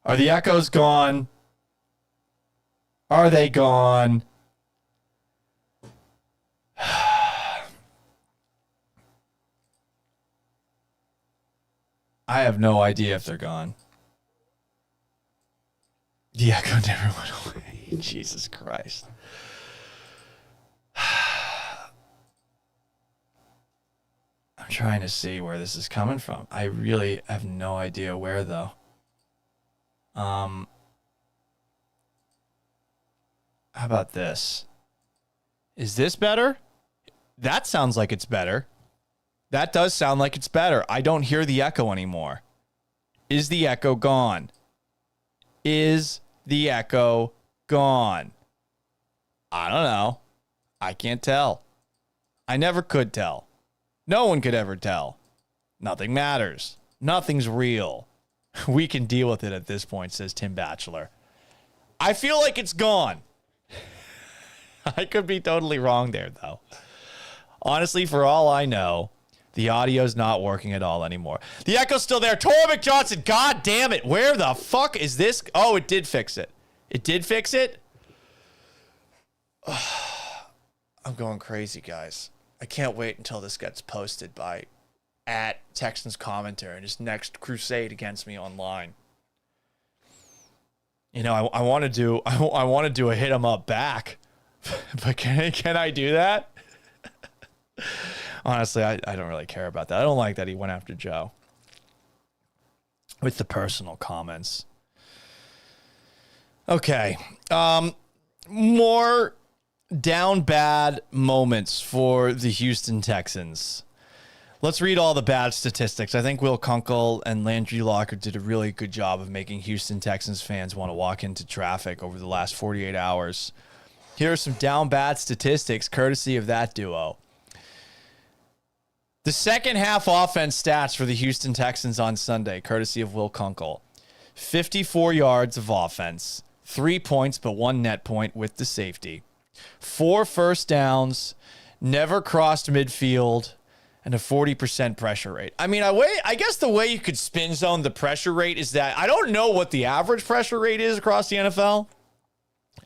Speaker 1: Are the echoes gone? Are they gone? I have no idea if they're gone. The echo never went away. Jesus Christ. I'm trying to see where this is coming from. I really have no idea where, though. How about this? Is this better? That sounds like it's better. That does sound like it's better. I don't hear the echo anymore. Is the echo gone? Is the echo gone? I don't know. I can't tell. I never could tell. No one could ever tell. Nothing matters. Nothing's real. We can deal with it at this point, says Tim Batchelor. I feel like it's gone. I could be totally wrong there, though. Honestly, for all I know, the audio's not working at all anymore. The echo's still there. Torvik Johnson, god damn it. Where the fuck is this? Oh, it did fix it. It did fix it? I'm going crazy, guys. I can't wait until this gets posted by @Texans Commentary and his next crusade against me online. You know, I want to do a hit him up back, but can I do that? Honestly, I don't really care about that. I don't like that he went after Joe with the personal comments. Okay, more down bad moments for the Houston Texans. Let's read all the bad statistics. I think Will Kunkel and Landry Locker did a really good job of making Houston Texans fans want to walk into traffic over the last 48 hours. Here are some down bad statistics courtesy of that duo. The second half offense stats for the Houston Texans on Sunday, courtesy of Will Kunkel. 54 yards of offense, 3 points but 1 net point with the safety. 4 first downs, never crossed midfield, and a 40% pressure rate. I mean, I guess the way you could spin zone the pressure rate is that I don't know what the average pressure rate is across the NFL,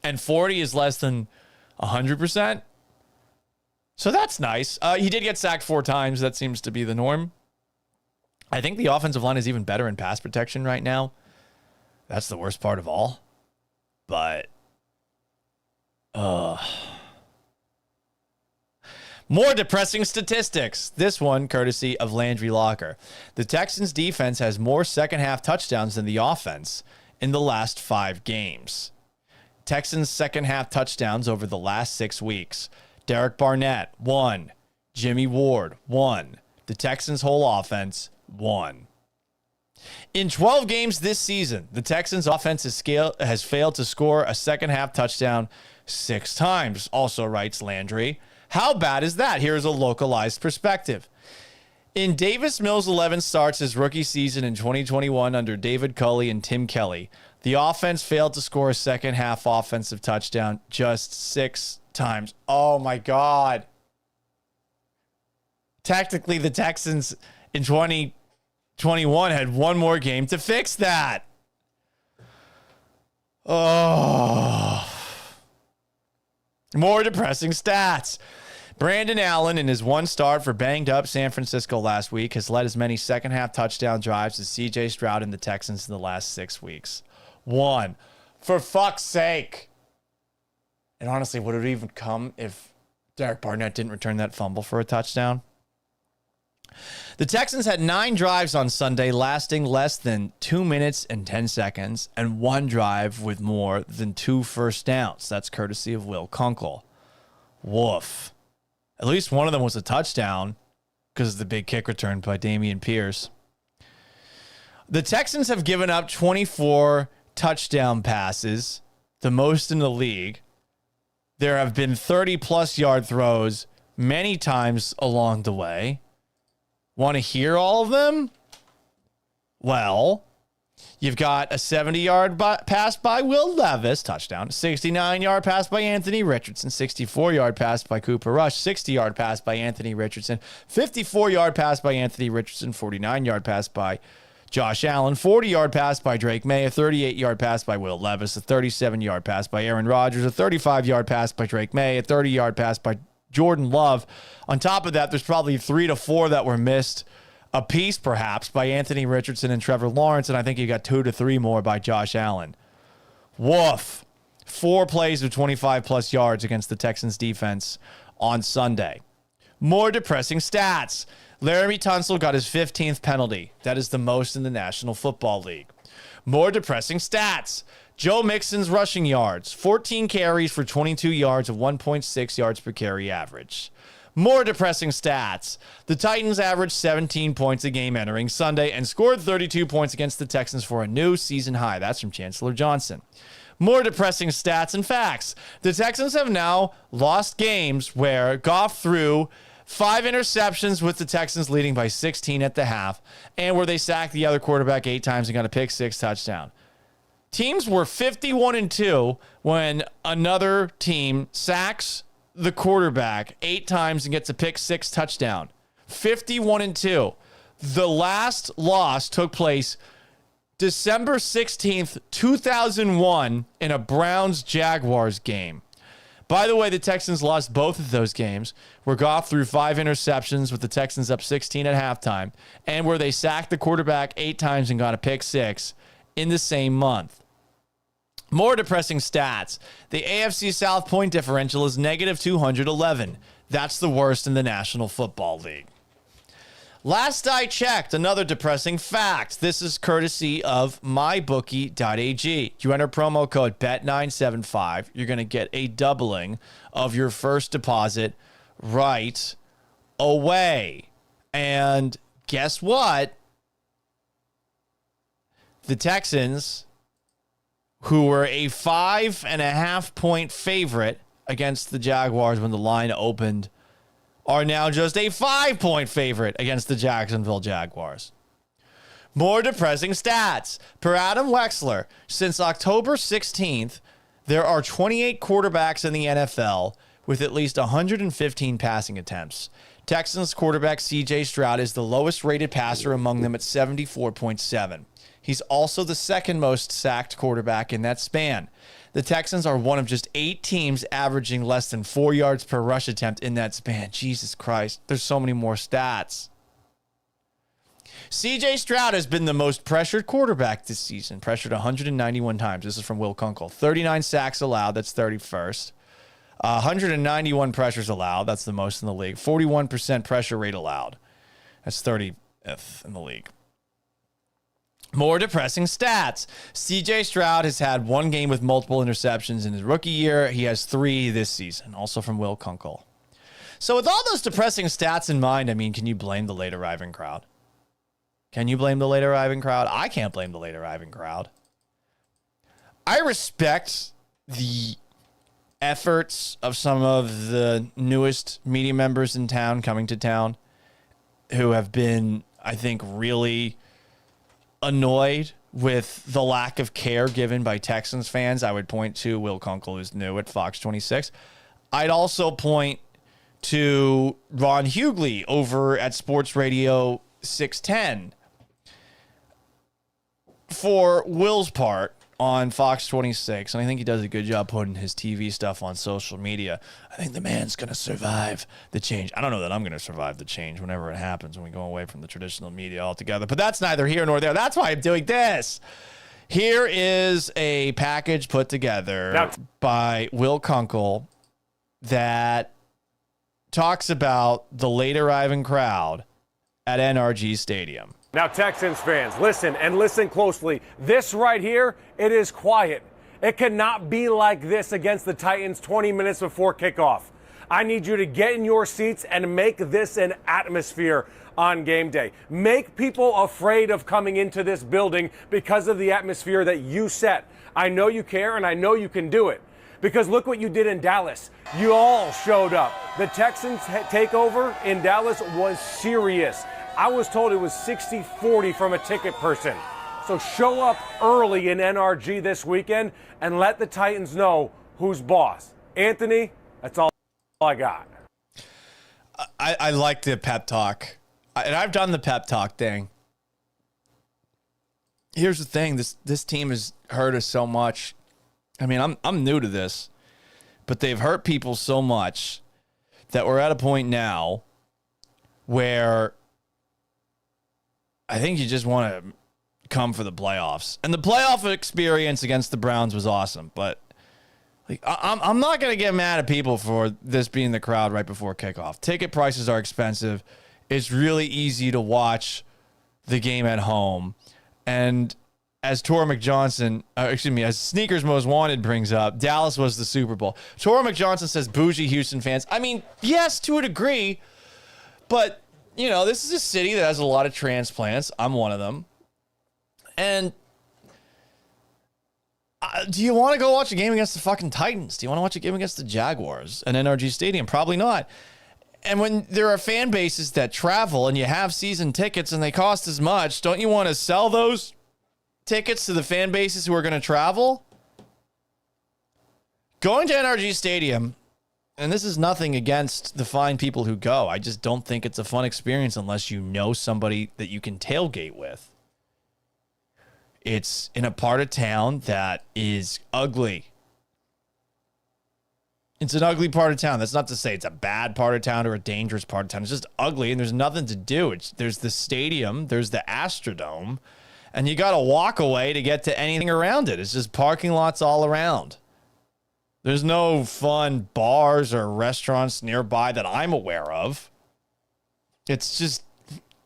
Speaker 1: and 40 is less than 100%. So that's nice. He did get sacked 4 times. That seems to be the norm. I think the offensive line is even better in pass protection right now. That's the worst part of all. But, more depressing statistics. This one courtesy of Landry Locker. The Texans defense has more second half touchdowns than the offense in the last 5 games. Texans second half touchdowns over the last 6 weeks. Derek Barnett, 1. Jimmy Ward, 1. The Texans' whole offense, 1. In 12 games this season, the Texans' offense has failed to score a second half touchdown 6 times, also writes Landry. How bad is that? Here's a localized perspective. In Davis Mills' 11 starts his rookie season in 2021 under David Culley and Tim Kelly, the offense failed to score a second half offensive touchdown just 6 times. Oh my God. Technically, the Texans in 2021 had one more game to fix that. Oh. More depressing stats. Brandon Allen, in his 1 start for banged-up San Francisco last week, has led as many second-half touchdown drives as C.J. Stroud and the Texans in the last 6 weeks. 1. For fuck's sake. And honestly, would it even come if Derek Barnett didn't return that fumble for a touchdown? The Texans had 9 drives on Sunday lasting less than 2 minutes and 10 seconds and 1 drive with more than 2 first downs. That's courtesy of Will Kunkel. Woof. At least one of them was a touchdown because of the big kick return by Dameon Pierce. The Texans have given up 24 touchdown passes, the most in the league. There have been 30-plus yard throws many times along the way. Want to hear all of them? Well, you've got a 70-yard pass by Will Levis, touchdown. 69-yard pass by Anthony Richardson. 64-yard pass by Cooper Rush. 60-yard pass by Anthony Richardson. 54-yard pass by Anthony Richardson. 49-yard pass by Josh Allen. 40-yard pass by Drake May. A 38-yard pass by Will Levis. A 37-yard pass by Aaron Rodgers. A 35-yard pass by Drake May. A 30-yard pass by Jordan Love. On top of that, there's probably 3 to 4 that were missed a piece, perhaps, by Anthony Richardson and Trevor Lawrence, and I think you got 2 to 3 more by Josh Allen. Woof. 4 plays of 25-plus yards against the Texans defense on Sunday. More depressing stats. Laramie Tunsil got his 15th penalty. That is the most in the National Football League. More depressing stats. Joe Mixon's rushing yards. 14 carries for 22 yards of 1.6 yards per carry average. More depressing stats. The Titans averaged 17 points a game entering Sunday and scored 32 points against the Texans for a new season high. That's from Chancellor Johnson. More depressing stats and facts. The Texans have now lost games where Goff threw 5 interceptions with the Texans leading by 16 at the half, and where they sacked the other quarterback 8 times and got a pick 6 touchdown. Teams were 51-2 when another team sacks the quarterback 8 times and gets a pick 6 touchdown. 51-2. The last loss took place December 16th, 2001 in a Browns-Jaguars game. By the way, the Texans lost both of those games, where Goff threw 5 interceptions with the Texans up 16 at halftime, and where they sacked the quarterback 8 times and got a pick 6 in the same month. More depressing stats. The AFC South point differential is negative 211. That's the worst in the National Football League. Last I checked, another depressing fact. This is courtesy of mybookie.ag. You enter promo code BET975. You're going to get a doubling of your first deposit right away. And guess what? The Texans, who were a 5.5 point favorite against the Jaguars when the line opened, are now just a 5 point favorite against the Jacksonville Jaguars. More depressing stats. Per Adam Wexler, since October 16th, there are 28 quarterbacks in the NFL with at least 115 passing attempts. Texans quarterback C.J. Stroud is the lowest rated passer among them at 74.7. He's also the second most sacked quarterback in that span. The Texans are one of just 8 teams averaging less than 4 yards per rush attempt in that span. Jesus Christ. There's so many more stats. C.J. Stroud has been the most pressured quarterback this season, pressured 191 times. This is from Will Kunkel. 39 sacks allowed, that's 31st. 191 pressures allowed, that's the most in the league. 41% pressure rate allowed, that's 30th in the league. More depressing stats. C.J. Stroud has had 1 game with multiple interceptions in his rookie year. He has 3 this season, also from Will Kunkel. So with all those depressing stats in mind, I mean, can you blame the late arriving crowd? Can you blame the late arriving crowd? I can't blame the late arriving crowd. I respect the efforts of some of the newest media members in town coming to town who have been, I think, really annoyed with the lack of care given by Texans fans. I would point to Will Kunkel, who's new at Fox 26. I'd also point to Ron Hughley over at Sports Radio 610. For Will's part on Fox 26, and I think he does a good job putting his TV stuff on social media, I think the man's going to survive the change. I don't know that I'm going to survive the change whenever it happens when we go away from the traditional media altogether, but that's neither here nor there. That's why I'm doing this. Here is a package put together by Will Kunkel that talks about the late arriving crowd at NRG Stadium.
Speaker 16: Now, Texans fans, listen and listen closely. This right here, it is quiet. It cannot be like this against the Titans 20 minutes before kickoff. I need you to get in your seats and make this an atmosphere on game day. Make people afraid of coming into this building because of the atmosphere that you set. I know you care and I know you can do it. Because look what you did in Dallas. You all showed up. The Texans takeover in Dallas was serious. I was told it was 60-40 from a ticket person. So show up early in NRG this weekend and let the Titans know who's boss. Anthony, that's all I got.
Speaker 1: I like the pep talk. And I've done the pep talk thing. Here's the thing. This team has hurt us so much. I mean, I'm new to this, but they've hurt people so much that we're at a point now where I think you just want to come for the playoffs. And the playoff experience against the Browns was awesome, but like I'm not going to get mad at people for this being the crowd right before kickoff. Ticket prices are expensive. It's really easy to watch the game at home. And as as Sneakers Most Wanted brings up, Dallas was the Super Bowl. Tora McJohnson says, bougie Houston fans. I mean, yes, to a degree, but you know, this is a city that has a lot of transplants. I'm one of them. And do you want to go watch a game against the fucking Titans? Do you want to watch a game against the Jaguars at NRG Stadium? Probably not. And when there are fan bases that travel and you have season tickets and they cost as much, don't you want to sell those tickets to the fan bases who are going to travel? Going to NRG Stadium, and this is nothing against the fine people who go. I just don't think it's a fun experience unless you know somebody that you can tailgate with. It's in a part of town that is ugly. It's an ugly part of town. That's not to say it's a bad part of town or a dangerous part of town. It's just ugly, and there's nothing to do. There's the stadium, there's the Astrodome, and you got to walk away to get to anything around it. It's just parking lots all around. There's no fun bars or restaurants nearby that I'm aware of. It's just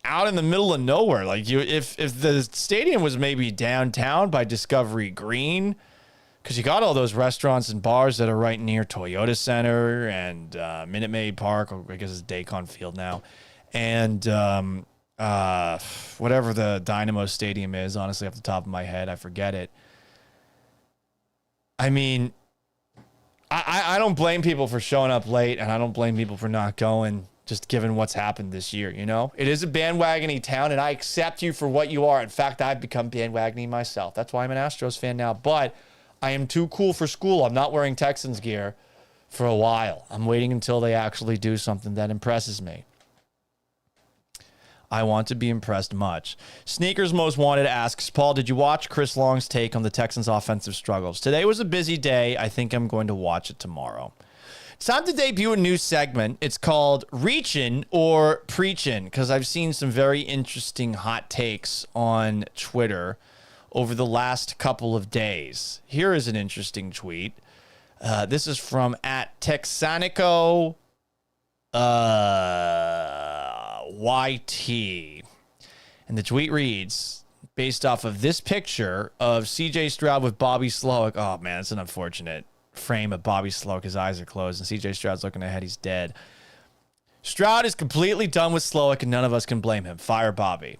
Speaker 1: out in the middle of nowhere. Like if the stadium was maybe downtown by Discovery Green, because you got all those restaurants and bars that are right near Toyota Center and Minute Maid Park, or I guess it's Dacon Field now, and whatever the Dynamo Stadium is, honestly, off the top of my head, I forget it. I mean, I don't blame people for showing up late, and I don't blame people for not going, just given what's happened this year, you know? It is a bandwagon-y town, and I accept you for what you are. In fact, I've become bandwagon-y myself. That's why I'm an Astros fan now, but I am too cool for school. I'm not wearing Texans gear for a while. I'm waiting until they actually do something that impresses me. I want to be impressed much. Sneakers Most Wanted asks, Paul, did you watch Chris Long's take on the Texans' offensive struggles? Today was a busy day. I think I'm going to watch it tomorrow. It's time to debut a new segment. It's called Reachin or Preachin, because I've seen some very interesting hot takes on Twitter over the last couple of days. Here is an interesting tweet. This is from @Texanico YT. And the tweet reads, based off of this picture of CJ Stroud with Bobby Slowick. Oh, man, it's an unfortunate frame of Bobby Slowick. His eyes are closed, and CJ Stroud's looking ahead. He's dead. Stroud is completely done with Slowick, and none of us can blame him. Fire Bobby.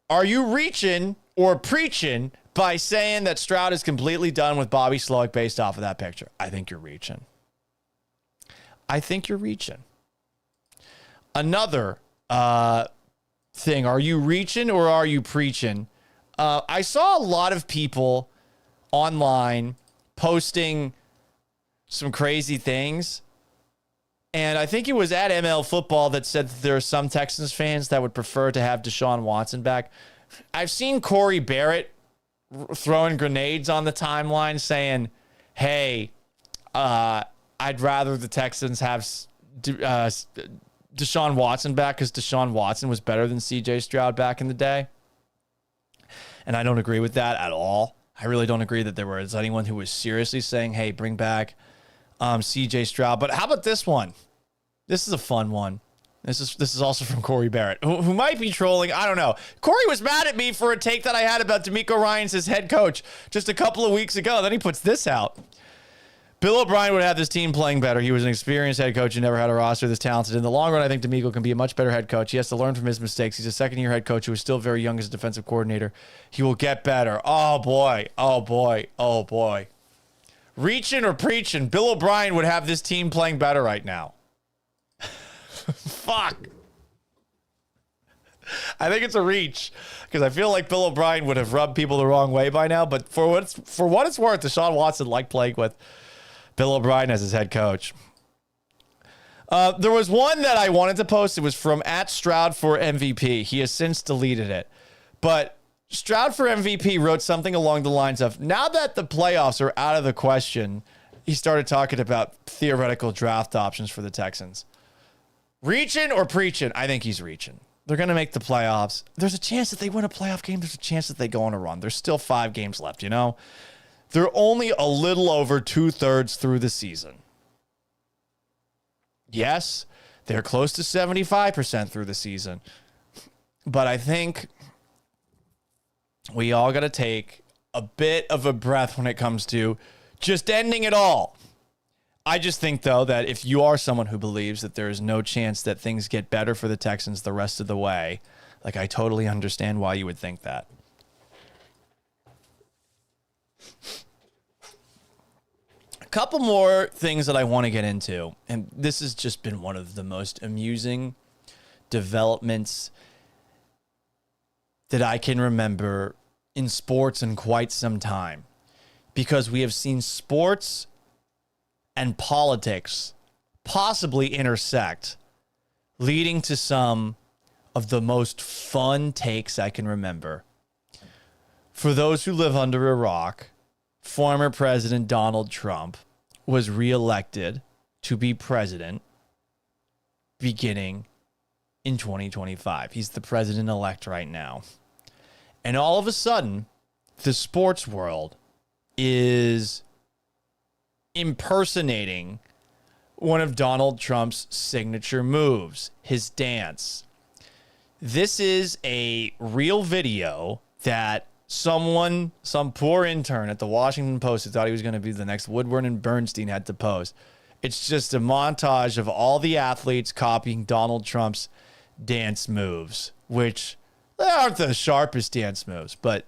Speaker 1: Are you reaching or preaching by saying that Stroud is completely done with Bobby Slowick based off of that picture? I think you're reaching. I think you're reaching. Another thing, are you reaching or are you preaching? I saw a lot of people online posting some crazy things. And I think it was at ML Football that said that there are some Texans fans that would prefer to have Deshaun Watson back. I've seen Corey Barrett throwing grenades on the timeline saying, hey, I'd rather the Texans have Deshaun Watson back because Deshaun Watson was better than CJ Stroud back in the day. And I don't agree with that at all. I really don't agree that there was anyone who was seriously saying, hey, bring back CJ Stroud. But how about this one? This is a fun one. This is also from Corey Barrett, who might be trolling. I don't know. Corey was mad at me for a take that I had about D'Amico Ryans as head coach just a couple of weeks ago. Then he puts this out. Bill O'Brien would have this team playing better. He was an experienced head coach who never had a roster this talented. In the long run, I think D'Amico can be a much better head coach. He has to learn from his mistakes. He's a second-year head coach who is still very young as a defensive coordinator. He will get better. Oh, boy. Oh, boy. Oh, boy. Reaching or preaching, Bill O'Brien would have this team playing better right now. Fuck. I think it's a reach because I feel like Bill O'Brien would have rubbed people the wrong way by now. But for what it's worth, Deshaun Watson liked playing with Bill O'Brien as his head coach. There was one that I wanted to post. It was from @Stroud for MVP. He has since deleted it. But Stroud for MVP wrote something along the lines of, now that the playoffs are out of the question, he started talking about theoretical draft options for the Texans. Reaching or preaching? I think he's reaching. They're going to make the playoffs. There's a chance that they win a playoff game. There's a chance that they go on a run. There's still 5 games left, you know? They're only a little over 2/3 through the season. Yes, they're close to 75% through the season. But I think we all got to take a bit of a breath when it comes to just ending it all. I just think, though, that if you are someone who believes that there is no chance that things get better for the Texans the rest of the way, like, I totally understand why you would think that. A couple more things that I want to get into, and this has just been one of the most amusing developments that I can remember in sports in quite some time, because we have seen sports and politics possibly intersect, leading to some of the most fun takes I can remember. For those who live under a rock, former President Donald Trump was reelected to be president beginning in 2025. He's the president-elect right now. And all of a sudden, the sports world is impersonating one of Donald Trump's signature moves, his dance. This is a real video that some poor intern at the Washington Post who thought he was going to be the next Woodward and Bernstein had to post. It's just a montage of all the athletes copying Donald Trump's dance moves, which they aren't the sharpest dance moves, but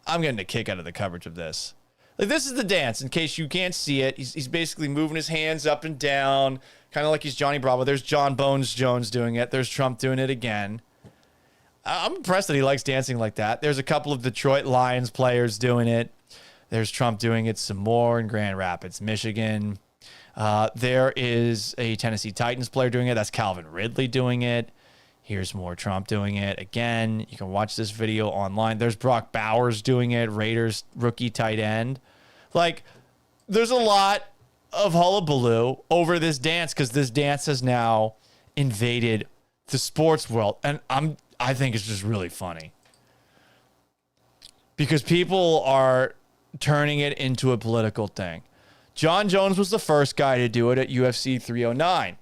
Speaker 1: I'm getting a kick out of the coverage of this. Like, this is the dance, in case you can't see it. He's basically moving his hands up and down, kind of like he's Johnny Bravo. There's John Bones Jones doing it. There's Trump doing it again. I'm impressed that he likes dancing like that. There's a couple of Detroit Lions players doing it. There's Trump doing it some more in Grand Rapids, Michigan. There is a Tennessee Titans player doing it. That's Calvin Ridley doing it. Here's more Trump doing it. Again, you can watch this video online. There's Brock Bowers doing it, Raiders rookie tight end. Like, there's a lot of hullabaloo over this dance because this dance has now invaded the sports world. And I think it's just really funny because people are turning it into a political thing. John Jones was the first guy to do it at UFC 309.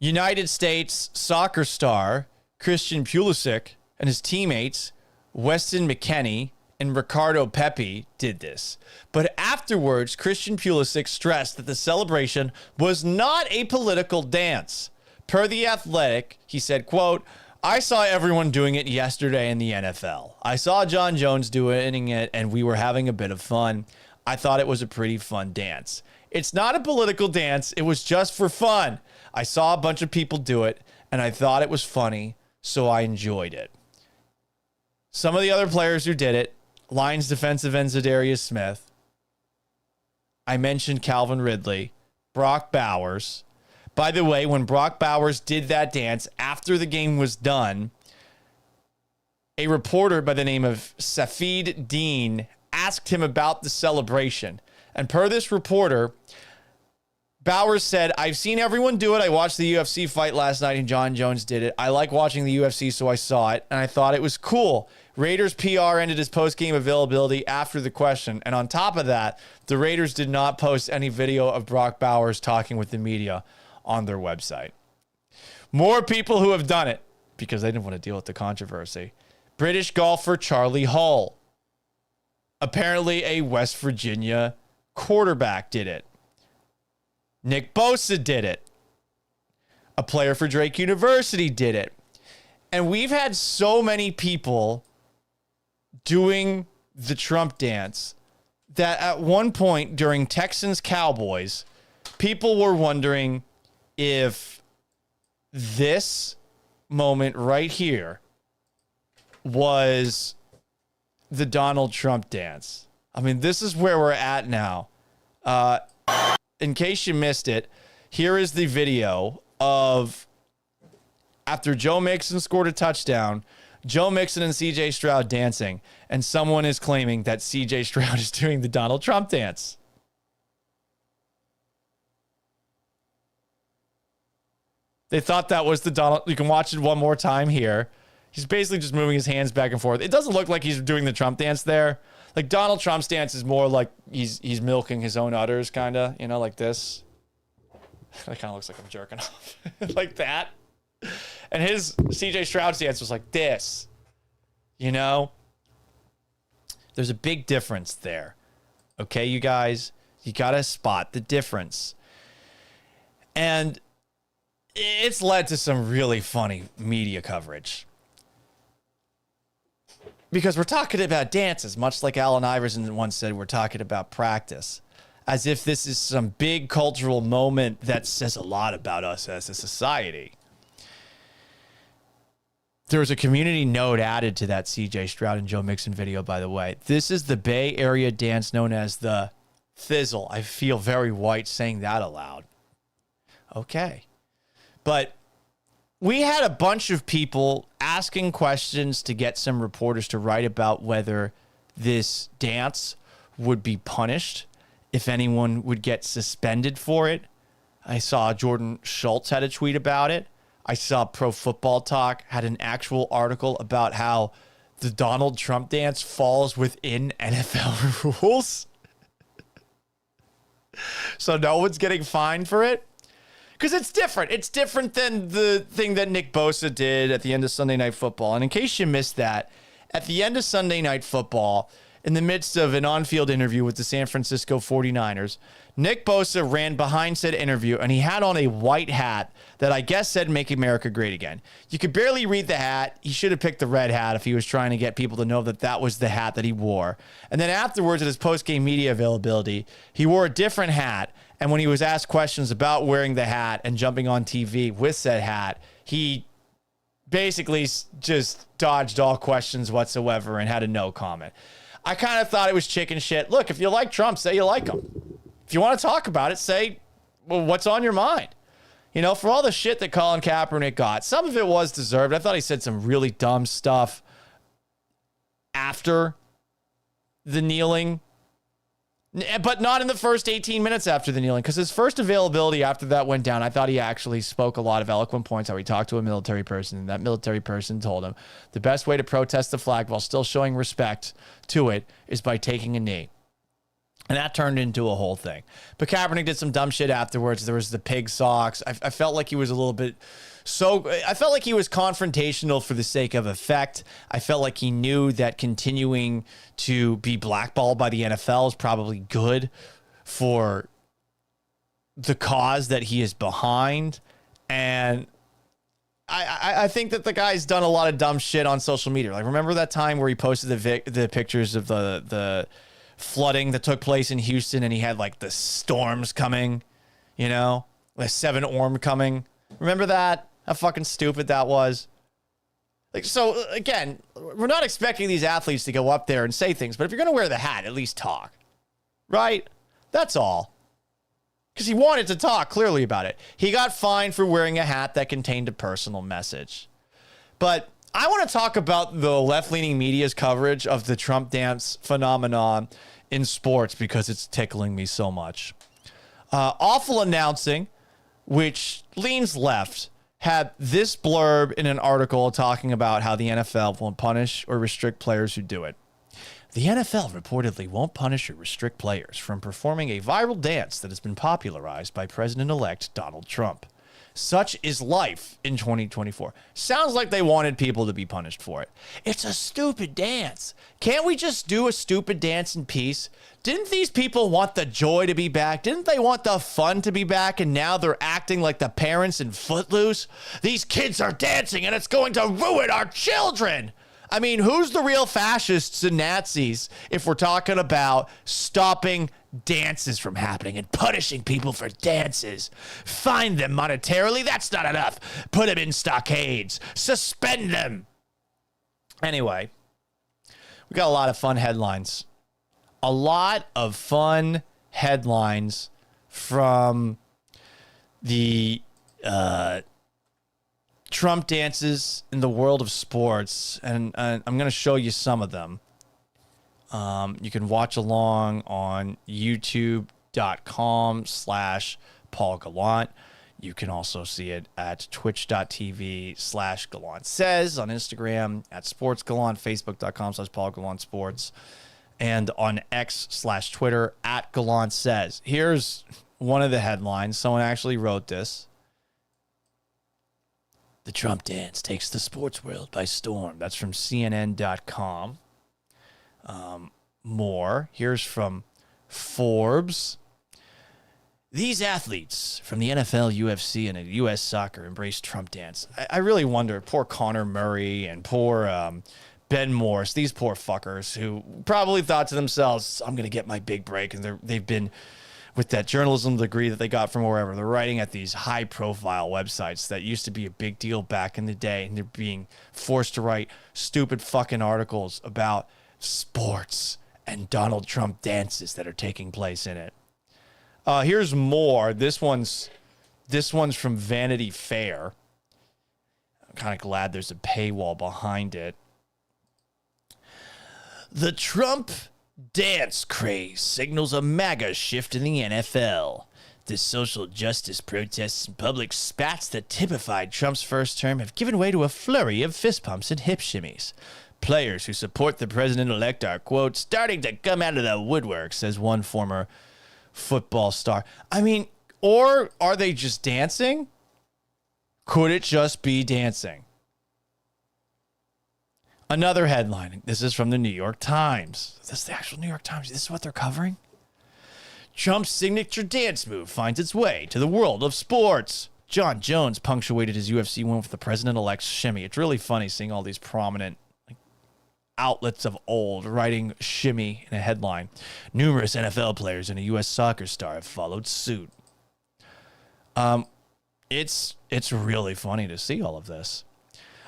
Speaker 1: United States soccer star Christian Pulisic and his teammates Weston McKennie and Ricardo Pepi did this. But afterwards, Christian Pulisic stressed that the celebration was not a political dance. Per The Athletic, he said, quote, I saw everyone doing it yesterday in the NFL. I saw John Jones doing it, and we were having a bit of fun. I thought it was a pretty fun dance. It's not a political dance. It was just for fun. I saw a bunch of people do it, and I thought it was funny, so I enjoyed it. Some of the other players who did it, Lions defensive end Zadarius Smith. I mentioned Calvin Ridley, Brock Bowers. By the way, when Brock Bowers did that dance after the game was done, a reporter by the name of Safid Dean asked him about the celebration. And per this reporter, Bowers said, I've seen everyone do it. I watched the UFC fight last night and John Jones did it. I like watching the UFC, so I saw it, and I thought it was cool. Raiders PR ended his post-game availability after the question. And on top of that, the Raiders did not post any video of Brock Bowers talking with the media on their website. More people who have done it because they didn't want to deal with the controversy. British golfer Charlie Hull. Apparently a West Virginia quarterback did it. Nick Bosa did it. A player for Drake University did it. And we've had so many people doing the Trump dance that at one point during Texans Cowboys, people were wondering if this moment right here was the Donald Trump dance. I mean, this is where we're at now. In case you missed it, here is the video of after Joe Mixon scored a touchdown, Joe Mixon and CJ Stroud dancing, and someone is claiming that CJ Stroud is doing the Donald Trump dance. They thought that was the Donald. You can watch it one more time here. He's basically just moving his hands back and forth. It doesn't look like he's doing the Trump dance there. Like Donald Trump's dance is more like he's milking his own udders, kind of, you know, like this. That kind of looks like I'm jerking off. Like that. And his CJ Stroud's dance was like this. You know? There's a big difference there. Okay, you guys? You got to spot the difference. And it's led to some really funny media coverage. Because we're talking about dances, much like Allen Iverson once said, we're talking about practice. As if this is some big cultural moment that says a lot about us as a society. There was a community note added to that CJ Stroud and Joe Mixon video, by the way. This is the Bay Area dance known as the Thizzle. I feel very white saying that aloud. Okay. But we had a bunch of people asking questions to get some reporters to write about whether this dance would be punished, if anyone would get suspended for it. I saw Jordan Schultz had a tweet about it. I saw Pro Football Talk had an actual article about how the Donald Trump dance falls within NFL rules. So no one's getting fined for it. Because it's different. It's different than the thing that Nick Bosa did at the end of Sunday Night Football. And in case you missed that, at the end of Sunday Night Football, in the midst of an on-field interview with the San Francisco 49ers, Nick Bosa ran behind said interview, and he had on a white hat that I guess said "Make America Great Again." You could barely read the hat. He should have picked the red hat if he was trying to get people to know that that was the hat that he wore. And then afterwards, at his post-game media availability, he wore a different hat. And when he was asked questions about wearing the hat and jumping on TV with said hat, he basically just dodged all questions whatsoever and had a no comment. I kind of thought it was chicken shit. Look, if you like Trump, say you like him. If you want to talk about it, say, well, what's on your mind? You know, for all the shit that Colin Kaepernick got, some of it was deserved. I thought he said some really dumb stuff after the kneeling, but not in the first 18 minutes after the kneeling, because his first availability after that went down, I thought he actually spoke a lot of eloquent points, how he talked to a military person, and that military person told him the best way to protest the flag while still showing respect to it is by taking a knee. And that turned into a whole thing. But Kaepernick did some dumb shit afterwards. There was the pig socks. I felt like he was a little bit I felt like he was confrontational for the sake of effect. I felt like he knew that continuing to be blackballed by the NFL is probably good for the cause that he is behind. And I think that the guy's done a lot of dumb shit on social media. Like, remember that time where he posted the pictures of the flooding that took place in Houston, and he had like the storms coming, you know, the 7 orm coming. Remember that? How fucking stupid that was. Like, so again, we're not expecting these athletes to go up there and say things, but if you're going to wear the hat, at least talk, right? That's all. Because he wanted to talk clearly about it. He got fined for wearing a hat that contained a personal message. But I want to talk about the left-leaning media's coverage of the Trump dance phenomenon in sports because it's tickling me so much. Awful Announcing, which leans left, had this blurb in an article talking about how the NFL won't punish or restrict players who do it. The NFL reportedly won't punish or restrict players from performing a viral dance that has been popularized by President-elect Donald Trump. Such is life in 2024. Sounds like they wanted people to be punished for it. It's a stupid dance. Can't we just do a stupid dance in peace? Didn't these people want the joy to be back? Didn't they want the fun to be back? And now they're acting like the parents in Footloose? These kids are dancing and it's going to ruin our children. I mean, who's the real fascists and Nazis if we're talking about stopping dances from happening and punishing people for dances? Fine them monetarily, that's not enough. Put them in stockades. Suspend them. Anyway, we got a lot of fun headlines. A lot of fun headlines from the Trump dances in the world of sports, and I'm going to show you some of them. You can watch along on youtube.com/Paul Gallant. You can also see it at twitch.tv/Gallant Says, on Instagram at Sports Gallant, Facebook.com/Paul Gallant Sports, and on X/Twitter at Gallant Says. Here's one of the headlines. Someone actually wrote this. The Trump dance takes the sports world by storm. That's from CNN.com. More. Here's from Forbes. These athletes from the NFL, UFC, and U.S. soccer embrace Trump dance. I really wonder, poor Connor Murray and poor Ben Morse, these poor fuckers who probably thought to themselves, I'm going to get my big break. And they've been, with that journalism degree that they got from wherever, they're writing at these high-profile websites that used to be a big deal back in the day, and they're being forced to write stupid fucking articles about sports and Donald Trump dances that are taking place in it. Here's more. This one's from Vanity Fair. I'm kind of glad there's a paywall behind it. The Trump dance craze signals a MAGA shift in the NFL. The social justice protests and public spats that typified Trump's first term have given way to a flurry of fist pumps and hip shimmies. Players who support the president-elect are, quote, starting to come out of the woodwork, says one former football star. I mean, or are they just dancing? Could it just be dancing? Another headline. This is from the New York Times. This is the actual New York Times. This is what they're covering? Trump's signature dance move finds its way to the world of sports. John Jones punctuated his UFC win with the president-elect's shimmy. It's really funny seeing all these prominent outlets of old writing shimmy in a headline. Numerous NFL players and a U.S. soccer star have followed suit. It's really funny to see all of this.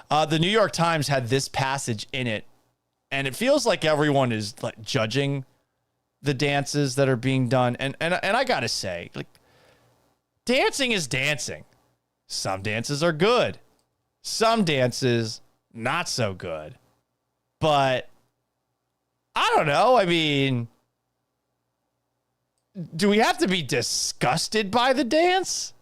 Speaker 1: The New York Times had this passage in it, and it feels like everyone is like judging the dances that are being done. And I gotta say, like, dancing is dancing. Some dances are good. Some dances, not so good. But I don't know. I mean, do we have to be disgusted by the dance?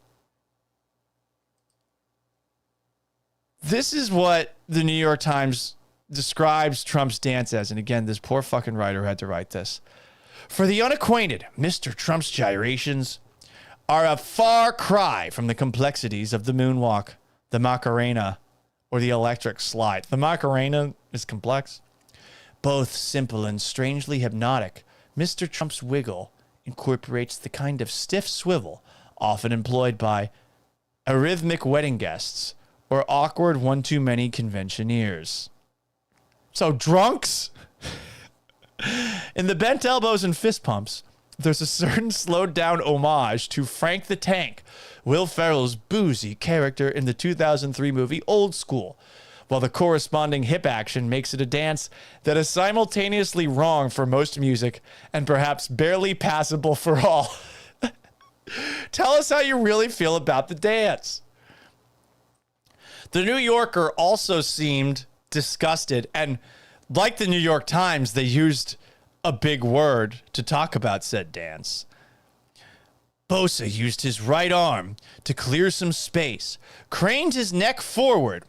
Speaker 1: This is what the New York Times describes Trump's dance as. And again, this poor fucking writer had to write this. For the unacquainted, Mr. Trump's gyrations are a far cry from the complexities of the moonwalk, the Macarena, or the electric slide. The Macarena is complex. Both simple and strangely hypnotic, Mr. Trump's wiggle incorporates the kind of stiff swivel often employed by arrhythmic wedding guests or awkward one-too-many conventioneers. So drunks? In the bent elbows and fist pumps, there's a certain slowed-down homage to Frank the Tank, Will Ferrell's boozy character in the 2003 movie Old School, while the corresponding hip action makes it a dance that is simultaneously wrong for most music and perhaps barely passable for all. Tell us how you really feel about the dance. The New Yorker also seemed disgusted, and like the New York Times, they used a big word to talk about said dance. Bosa used his right arm to clear some space, craned his neck forward,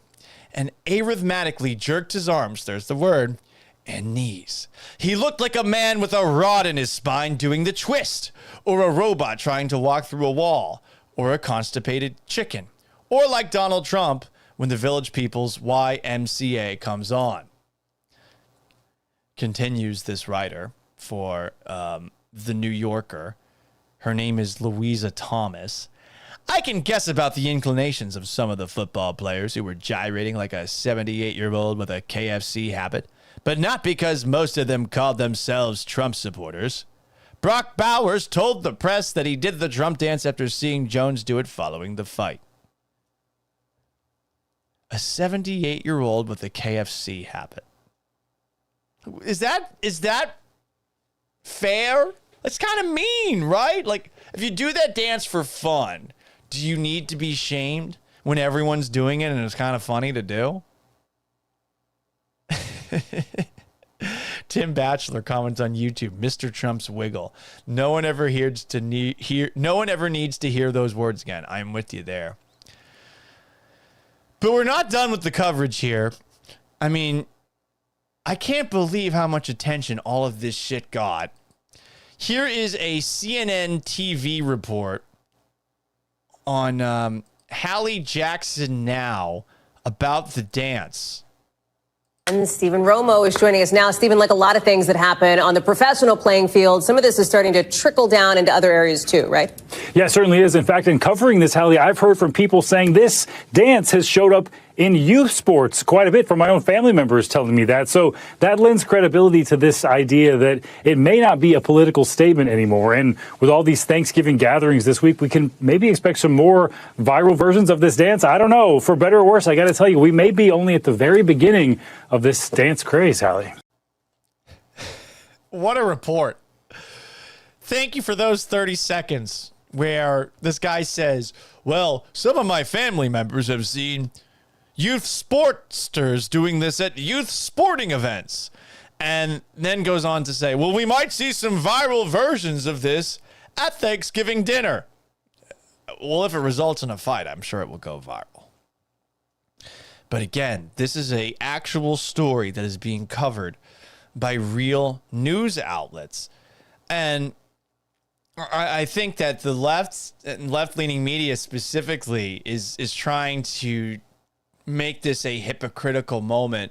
Speaker 1: and arithmetically jerked his arms, there's the word, and knees. He looked like a man with a rod in his spine doing the twist, or a robot trying to walk through a wall, or a constipated chicken, or like Donald Trump when the Village People's YMCA comes on. Continues this writer for The New Yorker. Her name is Louisa Thomas. I can guess about the inclinations of some of the football players who were gyrating like a 78-year-old with a KFC habit, but not because most of them called themselves Trump supporters. Brock Bowers told the press that he did the Trump dance after seeing Jones do it following the fight. A 78-year-old with a KFC habit. Is that fair? That's kind of mean, right? Like, if you do that dance for fun, do you need to be shamed when everyone's doing it and it's kind of funny to do? Tim Batchelor comments on YouTube, Mr. Trump's wiggle. No one ever needs to hear those words again. I'm with you there. But we're not done with the coverage here. I mean, I can't believe how much attention all of this shit got. Here is a CNN TV report on Hallie Jackson Now about the dance.
Speaker 17: And Stephen Romo is joining us now. Stephen, like a lot of things that happen on the professional playing field, some of this is starting to trickle down into other areas too, right?
Speaker 18: Yeah, it certainly is. In fact, in covering this, Hallie, I've heard from people saying this dance has showed up in youth sports quite a bit, from my own family members telling me that. So that lends credibility to this idea that it may not be a political statement anymore. And with all these Thanksgiving gatherings this week, we can maybe expect some more viral versions of this dance. I don't know. For better or worse, I got to tell you, we may be only at the very beginning of this dance craze, Hallie.
Speaker 1: What a report. Thank you for those 30 seconds where this guy says, well, some of my family members have seen youth sportsters doing this at youth sporting events. And then goes on to say, well, we might see some viral versions of this at Thanksgiving dinner. Well, if it results in a fight, I'm sure it will go viral. But again, this is an actual story that is being covered by real news outlets. And I think that the left-leaning media specifically is trying to make this a hypocritical moment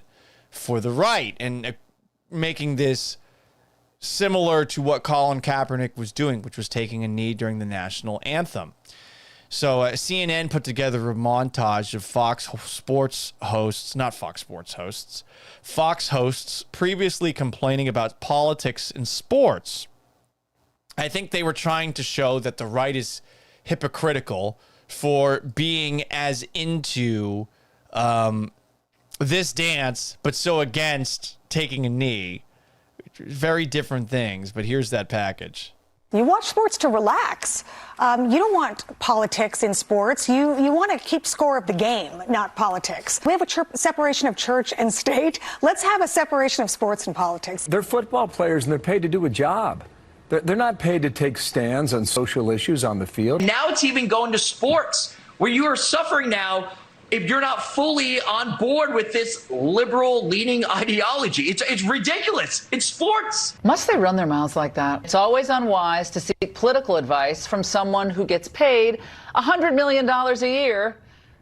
Speaker 1: for the right and making this similar to what Colin Kaepernick was doing, which was taking a knee during the national anthem. So CNN put together a montage of Fox hosts previously complaining about politics in sports. I think they were trying to show that the right is hypocritical for being as into this dance, but so against taking a knee. Very different things, but here's that package.
Speaker 19: You watch sports to relax. You don't want politics in sports. You want to keep score of the game, not politics. We have a separation of church and state. Let's have a separation of sports and politics.
Speaker 20: They're football players and they're paid to do a job. They're not paid to take stands on social issues on the field.
Speaker 21: Now it's even going to sports, where you are suffering now if you're not fully on board with this liberal-leaning ideology. It's ridiculous. It's sports.
Speaker 22: Must they run their mouths like that? It's always unwise to seek political advice from someone who gets paid $100 million a year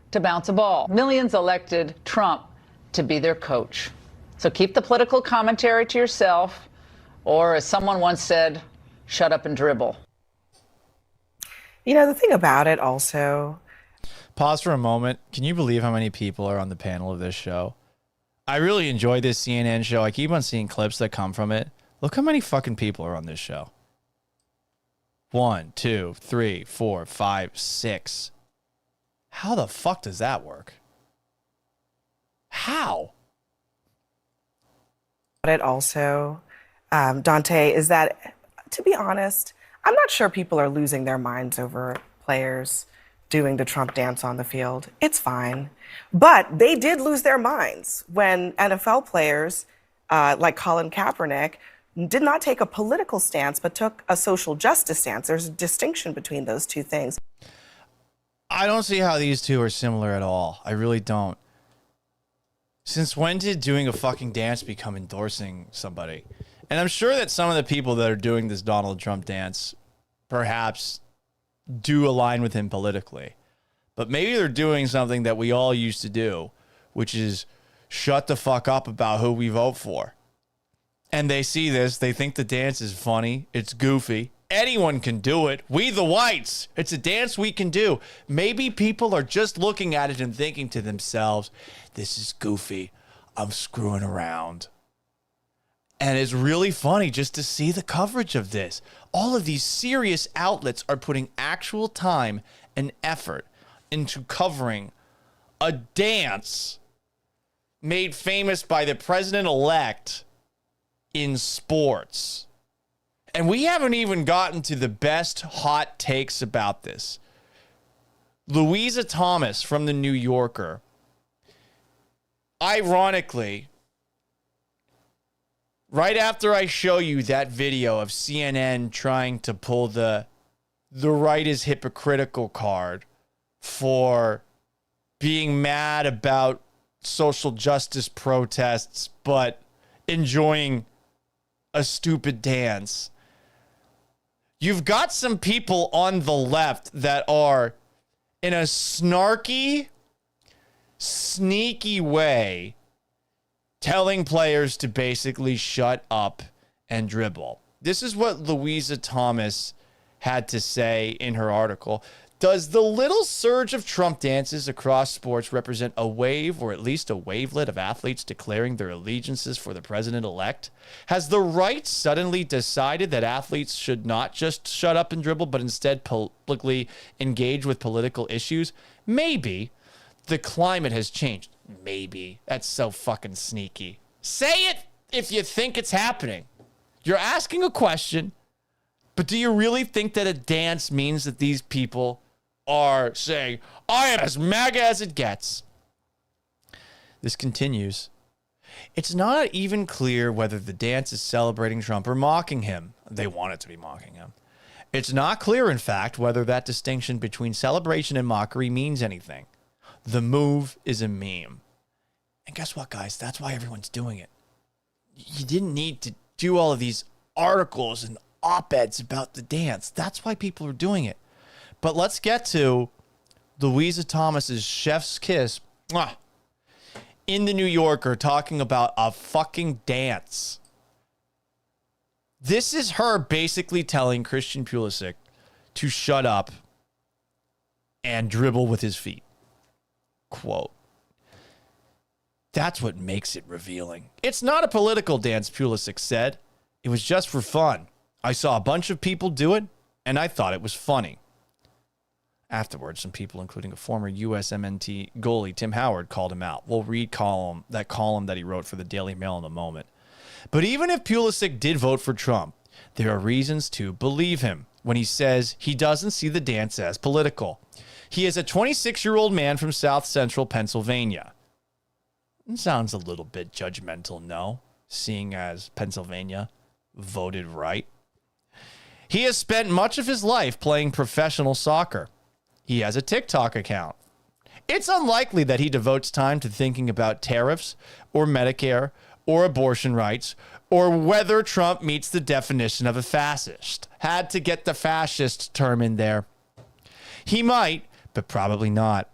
Speaker 22: to bounce a ball. Millions elected Trump to be their coach. So keep the political commentary to yourself, or as someone once said, shut up and dribble.
Speaker 23: You know, the thing about it also...
Speaker 1: Pause for a moment. Can you believe how many people are on the panel of this show? I really enjoy this CNN show. I keep on seeing clips that come from it. Look how many fucking people are on this show. 1, 2, 3, 4, 5, 6. How the fuck does that work? How?
Speaker 23: It also, Dante, is that, to be honest, I'm not sure people are losing their minds over players doing the Trump dance on the field. It's fine. But they did lose their minds when NFL players like Colin Kaepernick did not take a political stance, but took a social justice stance. There's a distinction between those two things.
Speaker 1: I don't see how these two are similar at all. I really don't. Since when did doing a fucking dance become endorsing somebody? And I'm sure that some of the people that are doing this Donald Trump dance perhaps do align with him politically. But maybe they're doing something that we all used to do, which is shut the fuck up about who we vote for. And they see this, they think the dance is funny, it's goofy. Anyone can do it. We the whites. It's a dance we can do. Maybe people are just looking at it and thinking to themselves, this is goofy. I'm screwing around. And it's really funny just to see the coverage of this. All of these serious outlets are putting actual time and effort into covering a dance made famous by the president-elect in sports. And we haven't even gotten to the best hot takes about this. Louisa Thomas from The New Yorker, ironically, right after I show you that video of CNN trying to pull the right is hypocritical card for being mad about social justice protests, but enjoying a stupid dance, you've got some people on the left that are, in a snarky, sneaky way, telling players to basically shut up and dribble. This is what Louisa Thomas had to say in her article. Does the little surge of Trump dances across sports represent a wave, or at least a wavelet, of athletes declaring their allegiances for the president-elect? Has the right suddenly decided that athletes should not just shut up and dribble, but instead publicly engage with political issues? Maybe the climate has changed. Maybe. That's so fucking sneaky. Say it if you think it's happening. You're asking a question, but do you really think that a dance means that these people are saying, I am as MAGA as it gets? This continues. It's not even clear whether the dance is celebrating Trump or mocking him. They want it to be mocking him. It's not clear, in fact, whether that distinction between celebration and mockery means anything. The move is a meme. And guess what, guys? That's why everyone's doing it. You didn't need to do all of these articles and op-eds about the dance. That's why people are doing it. But let's get to Louisa Thomas's chef's kiss in The New Yorker talking about a fucking dance. This is her basically telling Christian Pulisic to shut up and dribble with his feet. Quote. That's what makes it revealing. It's not a political dance, Pulisic said. It was just for fun. I saw a bunch of people do it, and I thought it was funny. Afterwards, some people, including a former USMNT goalie, Tim Howard, called him out. We'll read that column that he wrote for the Daily Mail in a moment. But even if Pulisic did vote for Trump, There are reasons to believe him when he says he doesn't see the dance as political. He is a 26-year-old man from South Central Pennsylvania. It sounds a little bit judgmental, no? Seeing as Pennsylvania voted right. He has spent much of his life playing professional soccer. He has a TikTok account. It's unlikely that he devotes time to thinking about tariffs or Medicare or abortion rights or whether Trump meets the definition of a fascist. Had to get the fascist term in there. He might, but probably not.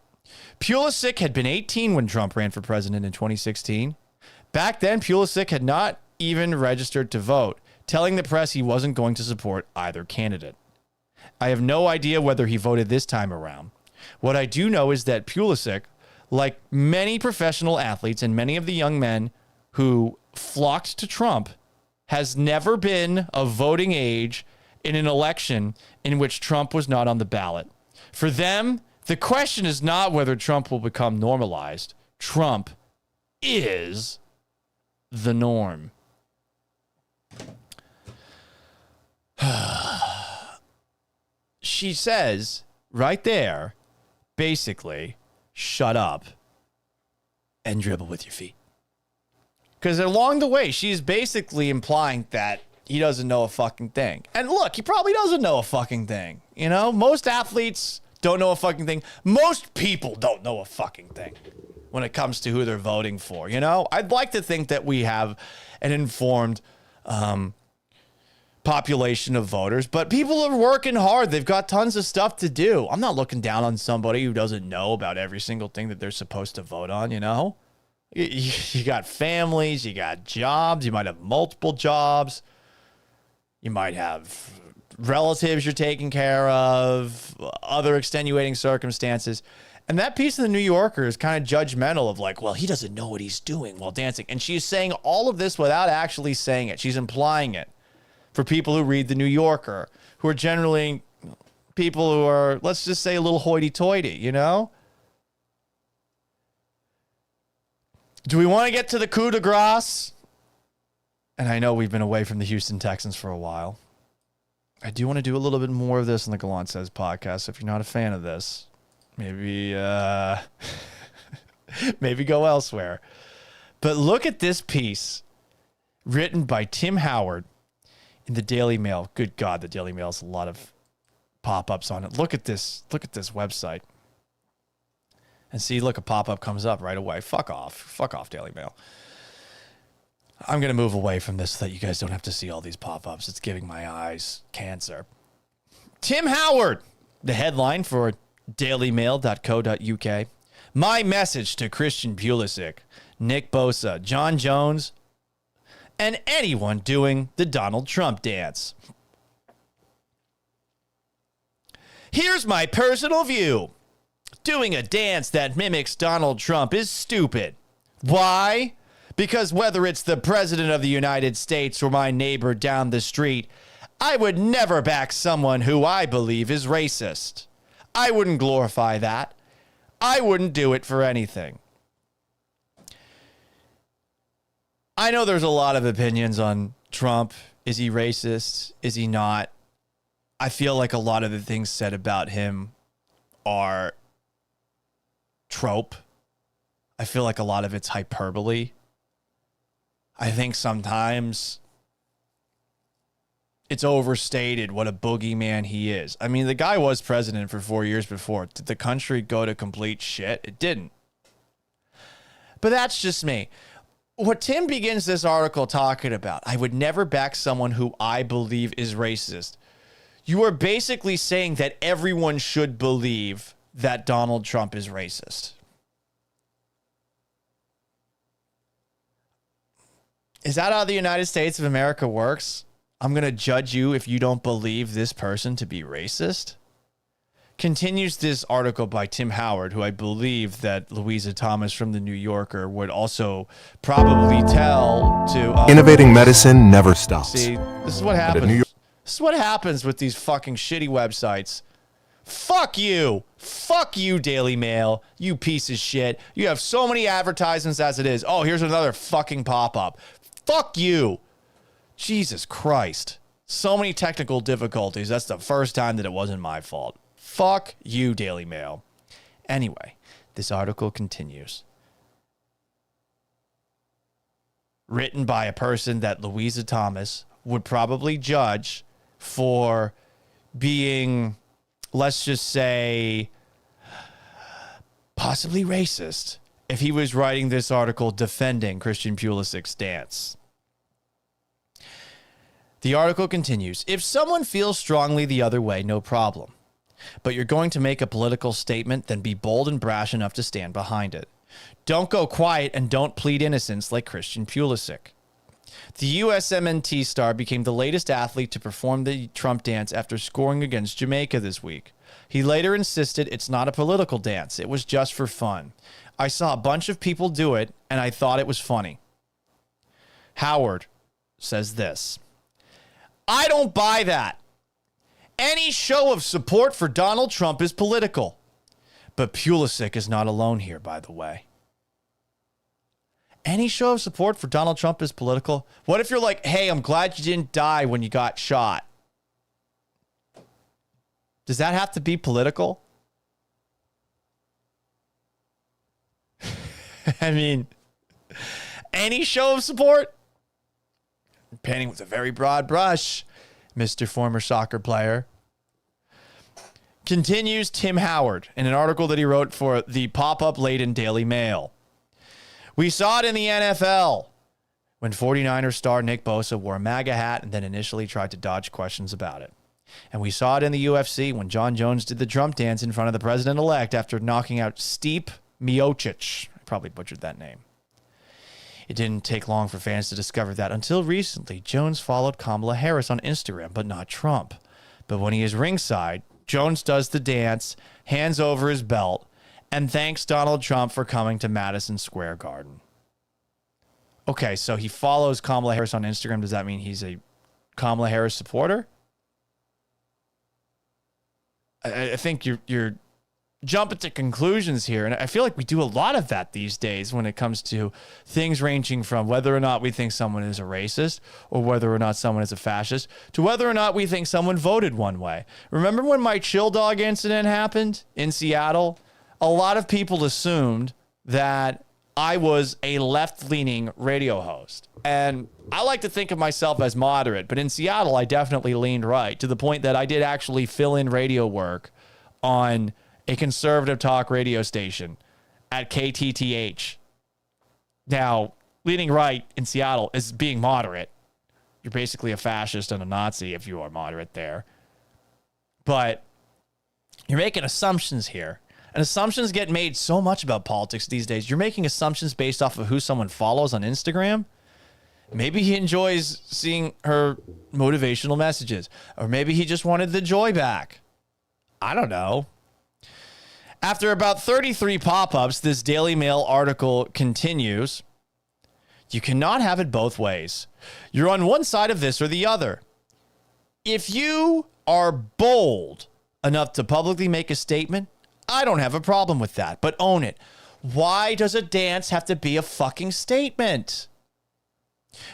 Speaker 1: Pulisic had been 18 when Trump ran for president in 2016. Back then, Pulisic had not even registered to vote, telling the press he wasn't going to support either candidate. I have no idea whether he voted this time around. What I do know is that Pulisic, like many professional athletes and many of the young men who flocked to Trump, has never been of voting age in an election in which Trump was not on the ballot. For them, the question is not whether Trump will become normalized. Trump is the norm. She says right there, basically, shut up and dribble with your feet. Because along the way, she's basically implying that he doesn't know a fucking thing. And look, he probably doesn't know a fucking thing. You know, most athletes don't know a fucking thing. Most people don't know a fucking thing when it comes to who they're voting for. You know, I'd like to think that we have an informed population of voters, but people are working hard. They've got tons of stuff to do. I'm not looking down on somebody who doesn't know about every single thing that they're supposed to vote on, you know? You got families, you got jobs, you might have multiple jobs, you might have relatives you're taking care of, other extenuating circumstances. And that piece of the New Yorker is kind of judgmental of like, well, he doesn't know what he's doing while dancing. And she's saying all of this without actually saying it. She's implying it for people who read the New Yorker, who are generally people who are, let's just say, a little hoity-toity, you know? Do we want to get to the coup de grace? And I know we've been away from the Houston Texans for a while. I do want to do a little bit more of this on the Gallant Says podcast. So if you're not a fan of this, maybe maybe go elsewhere. But look at this piece written by Tim Howard in the Daily Mail. Good God, the Daily Mail has a lot of pop-ups on it. Look at this website. And see, look, a pop-up comes up right away. Fuck off, Daily Mail. I'm going to move away from this so that you guys don't have to see all these pop-ups. It's giving my eyes cancer. Tim Howard, the headline for dailymail.co.uk. My message to Christian Pulisic, Nick Bosa, John Jones, and anyone doing the Donald Trump dance. Here's my personal view. Doing a dance that mimics Donald Trump is stupid. Why? Because whether it's the President of the United States or my neighbor down the street, I would never back someone who I believe is racist. I wouldn't glorify that. I wouldn't do it for anything. I know there's a lot of opinions on Trump. Is he racist? Is he not? I feel like a lot of the things said about him are trope. I feel like a lot of it's hyperbole. I think sometimes it's overstated what a boogeyman he is. I mean, the guy was president for 4 years before. Did the country go to complete shit? It didn't. But that's just me. What Tim begins this article talking about, I would never back someone who I believe is racist. You are basically saying that everyone should believe that Donald Trump is racist. Is that how the United States of America works? I'm going to judge you if you don't believe this person to be racist? Continues this article by Tim Howard, who I believe that Louisa Thomas from the New Yorker would also probably tell to...
Speaker 2: Innovating medicine never stops.
Speaker 1: See, this is what happens. This is what happens with these fucking shitty websites. Fuck you. Fuck you, Daily Mail. You piece of shit. You have so many advertisements as it is. Oh, here's another fucking pop-up. Fuck you. Jesus Christ. So many technical difficulties. That's the first time that it wasn't my fault. Fuck you, Daily Mail. Anyway, this article continues. Written by a person that Louisa Thomas would probably judge for being, let's just say, possibly racist if he was writing this article defending Christian Pulisic's stance. The article continues. If someone feels strongly the other way, no problem. But you're going to make a political statement, then be bold and brash enough to stand behind it. Don't go quiet and don't plead innocence like Christian Pulisic. The USMNT star became the latest athlete to perform the Trump dance after scoring against Jamaica this week. He later insisted it's not a political dance. It was just for fun. I saw a bunch of people do it, and I thought it was funny. Howard says this. I don't buy that. Any show of support for Donald Trump is political. But Pulisic is not alone here, by the way. Any show of support for Donald Trump is political? What if you're like, hey, I'm glad you didn't die when you got shot? Does that have to be political? I mean, any show of support? Painting with a very broad brush, Mr. Former soccer player. Continues Tim Howard in an article that he wrote for the pop-up Layton Daily Mail. We saw it in the NFL when 49ers star Nick Bosa wore a MAGA hat and then initially tried to dodge questions about it. And we saw it in the UFC when John Jones did the Trump dance in front of the president-elect after knocking out Stipe Miocic. I probably butchered that name. It didn't take long for fans to discover that until recently, Jones followed Kamala Harris on Instagram, but not Trump. But when he is ringside, Jones does the dance, hands over his belt, and thanks Donald Trump for coming to Madison Square Garden. Okay, so he follows Kamala Harris on Instagram. Does that mean he's a Kamala Harris supporter? I think you're jumping to conclusions here, and I feel like we do a lot of that these days when it comes to things ranging from whether or not we think someone is a racist or whether or not someone is a fascist to whether or not we think someone voted one way. Remember when my chill dog incident happened in Seattle? A lot of people assumed that I was a left-leaning radio host. And I like to think of myself as moderate, but in Seattle, I definitely leaned right to the point that I did actually fill in radio work on a conservative talk radio station at KTTH. Now, leaning right in Seattle is being moderate. You're basically a fascist and a Nazi if you are moderate there. But you're making assumptions here. And assumptions get made so much about politics these days. You're making assumptions based off of who someone follows on Instagram. Maybe he enjoys seeing her motivational messages. Or maybe he just wanted the joy back. I don't know. After about 33 pop-ups, this Daily Mail article continues. You cannot have it both ways. You're on one side of this or the other. If you are bold enough to publicly make a statement, I don't have a problem with that, but own it. Why does a dance have to be a fucking statement?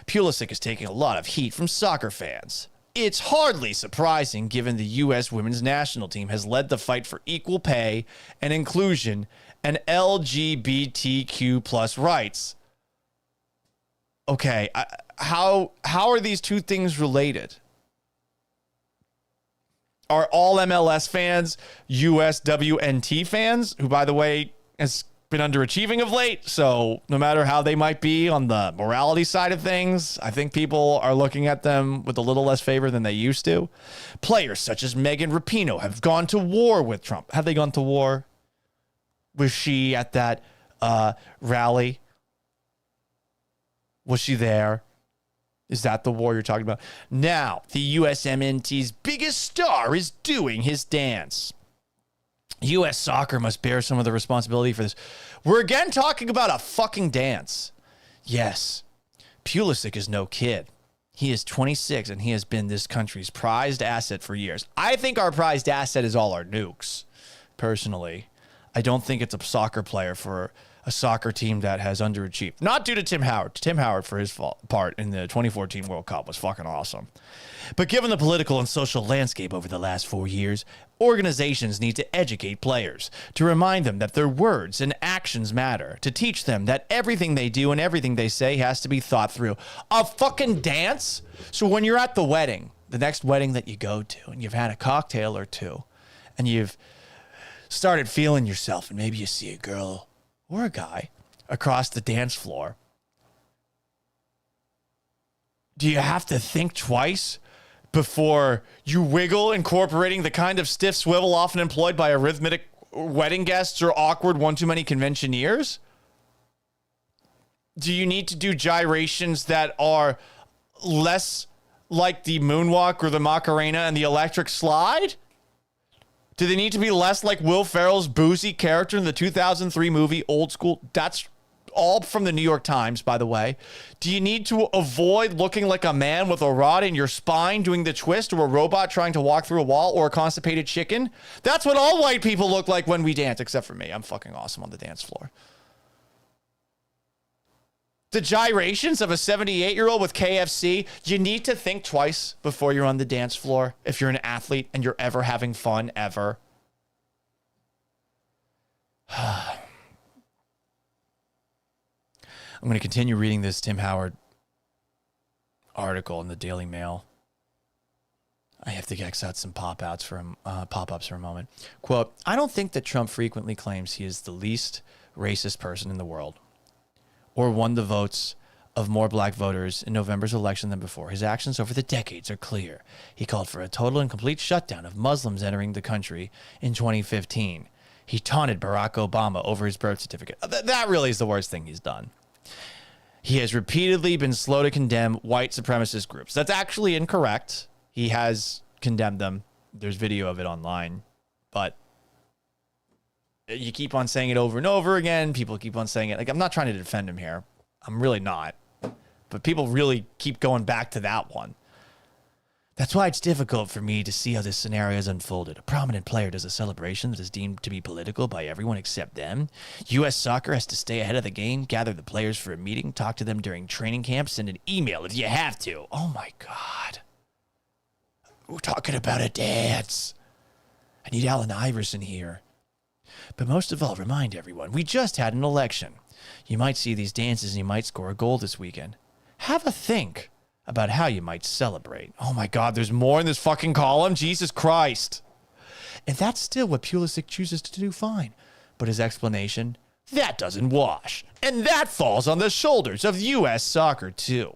Speaker 1: Pulisic is taking a lot of heat from soccer fans. It's hardly surprising given the U.S. women's national team has led the fight for equal pay and inclusion and LGBTQ plus rights. Okay, how are these two things related? Are all MLS fans USWNT fans, who, by the way, has been underachieving of late? So no matter how they might be on the morality side of things, I think people are looking at them with a little less favor than they used to. Players such as Megan Rapinoe have gone to war with Trump. Have they gone to war? Was she at that rally? Was she there? Is that the war you're talking about? Now, the USMNT's biggest star is doing his dance. U.S. soccer must bear some of the responsibility for this. We're again talking about a fucking dance. Yes, Pulisic is no kid. He is 26, and he has been this country's prized asset for years. I think our prized asset is all our nukes, personally. I don't think it's a soccer player for a soccer team that has underachieved. Not due to Tim Howard. Tim Howard, for his part in the 2014 World Cup, was fucking awesome. But given the political and social landscape over the last 4 years, organizations need to educate players, to remind them that their words and actions matter, to teach them that everything they do and everything they say has to be thought through. A fucking dance? So when you're at the wedding, the next wedding that you go to, and you've had a cocktail or two, and you've started feeling yourself, and maybe you see a girl or a guy across the dance floor, do you have to think twice before you wiggle, incorporating the kind of stiff swivel often employed by arrhythmic wedding guests or awkward one-too-many conventioneers? Do you need to do gyrations that are less like the moonwalk or the Macarena and the electric slide? Do they need to be less like Will Ferrell's boozy character in the 2003 movie Old School? That's all from the New York Times, by the way. Do you need to avoid looking like a man with a rod in your spine doing the twist, or a robot trying to walk through a wall, or a constipated chicken? That's what all white people look like when we dance, except for me. I'm fucking awesome on the dance floor. The gyrations of a 78-year-old with KFC, you need to think twice before you're on the dance floor if you're an athlete and you're ever having fun, ever. I'm going to continue reading this Tim Howard article in the Daily Mail. I have to X out some pop-ups for a moment. Quote, I don't think that Trump frequently claims he is the least racist person in the world, or won the votes of more black voters in November's election than before. His actions over the decades are clear. He called for a total and complete shutdown of Muslims entering the country in 2015. He taunted Barack Obama over his birth certificate. That really is the worst thing he's done. He has repeatedly been slow to condemn white supremacist groups. That's actually incorrect. He has condemned them. There's video of it online. But you keep on saying it over and over again. People keep on saying it. Like, I'm not trying to defend him here. I'm really not. But people really keep going back to that one. That's why it's difficult for me to see how this scenario has unfolded. A prominent player does a celebration that is deemed to be political by everyone except them. U.S. Soccer has to stay ahead of the game, gather the players for a meeting, talk to them during training camps, send an email if you have to. Oh, my God. We're talking about a dance. I need Allen Iverson here. But most of all, remind everyone, we just had an election. You might see these dances and you might score a goal this weekend. Have a think about how you might celebrate. Oh my God, there's more in this fucking column? Jesus Christ. And that's still what Pulisic chooses to do, fine. But his explanation, that doesn't wash. And that falls on the shoulders of U.S. Soccer, too.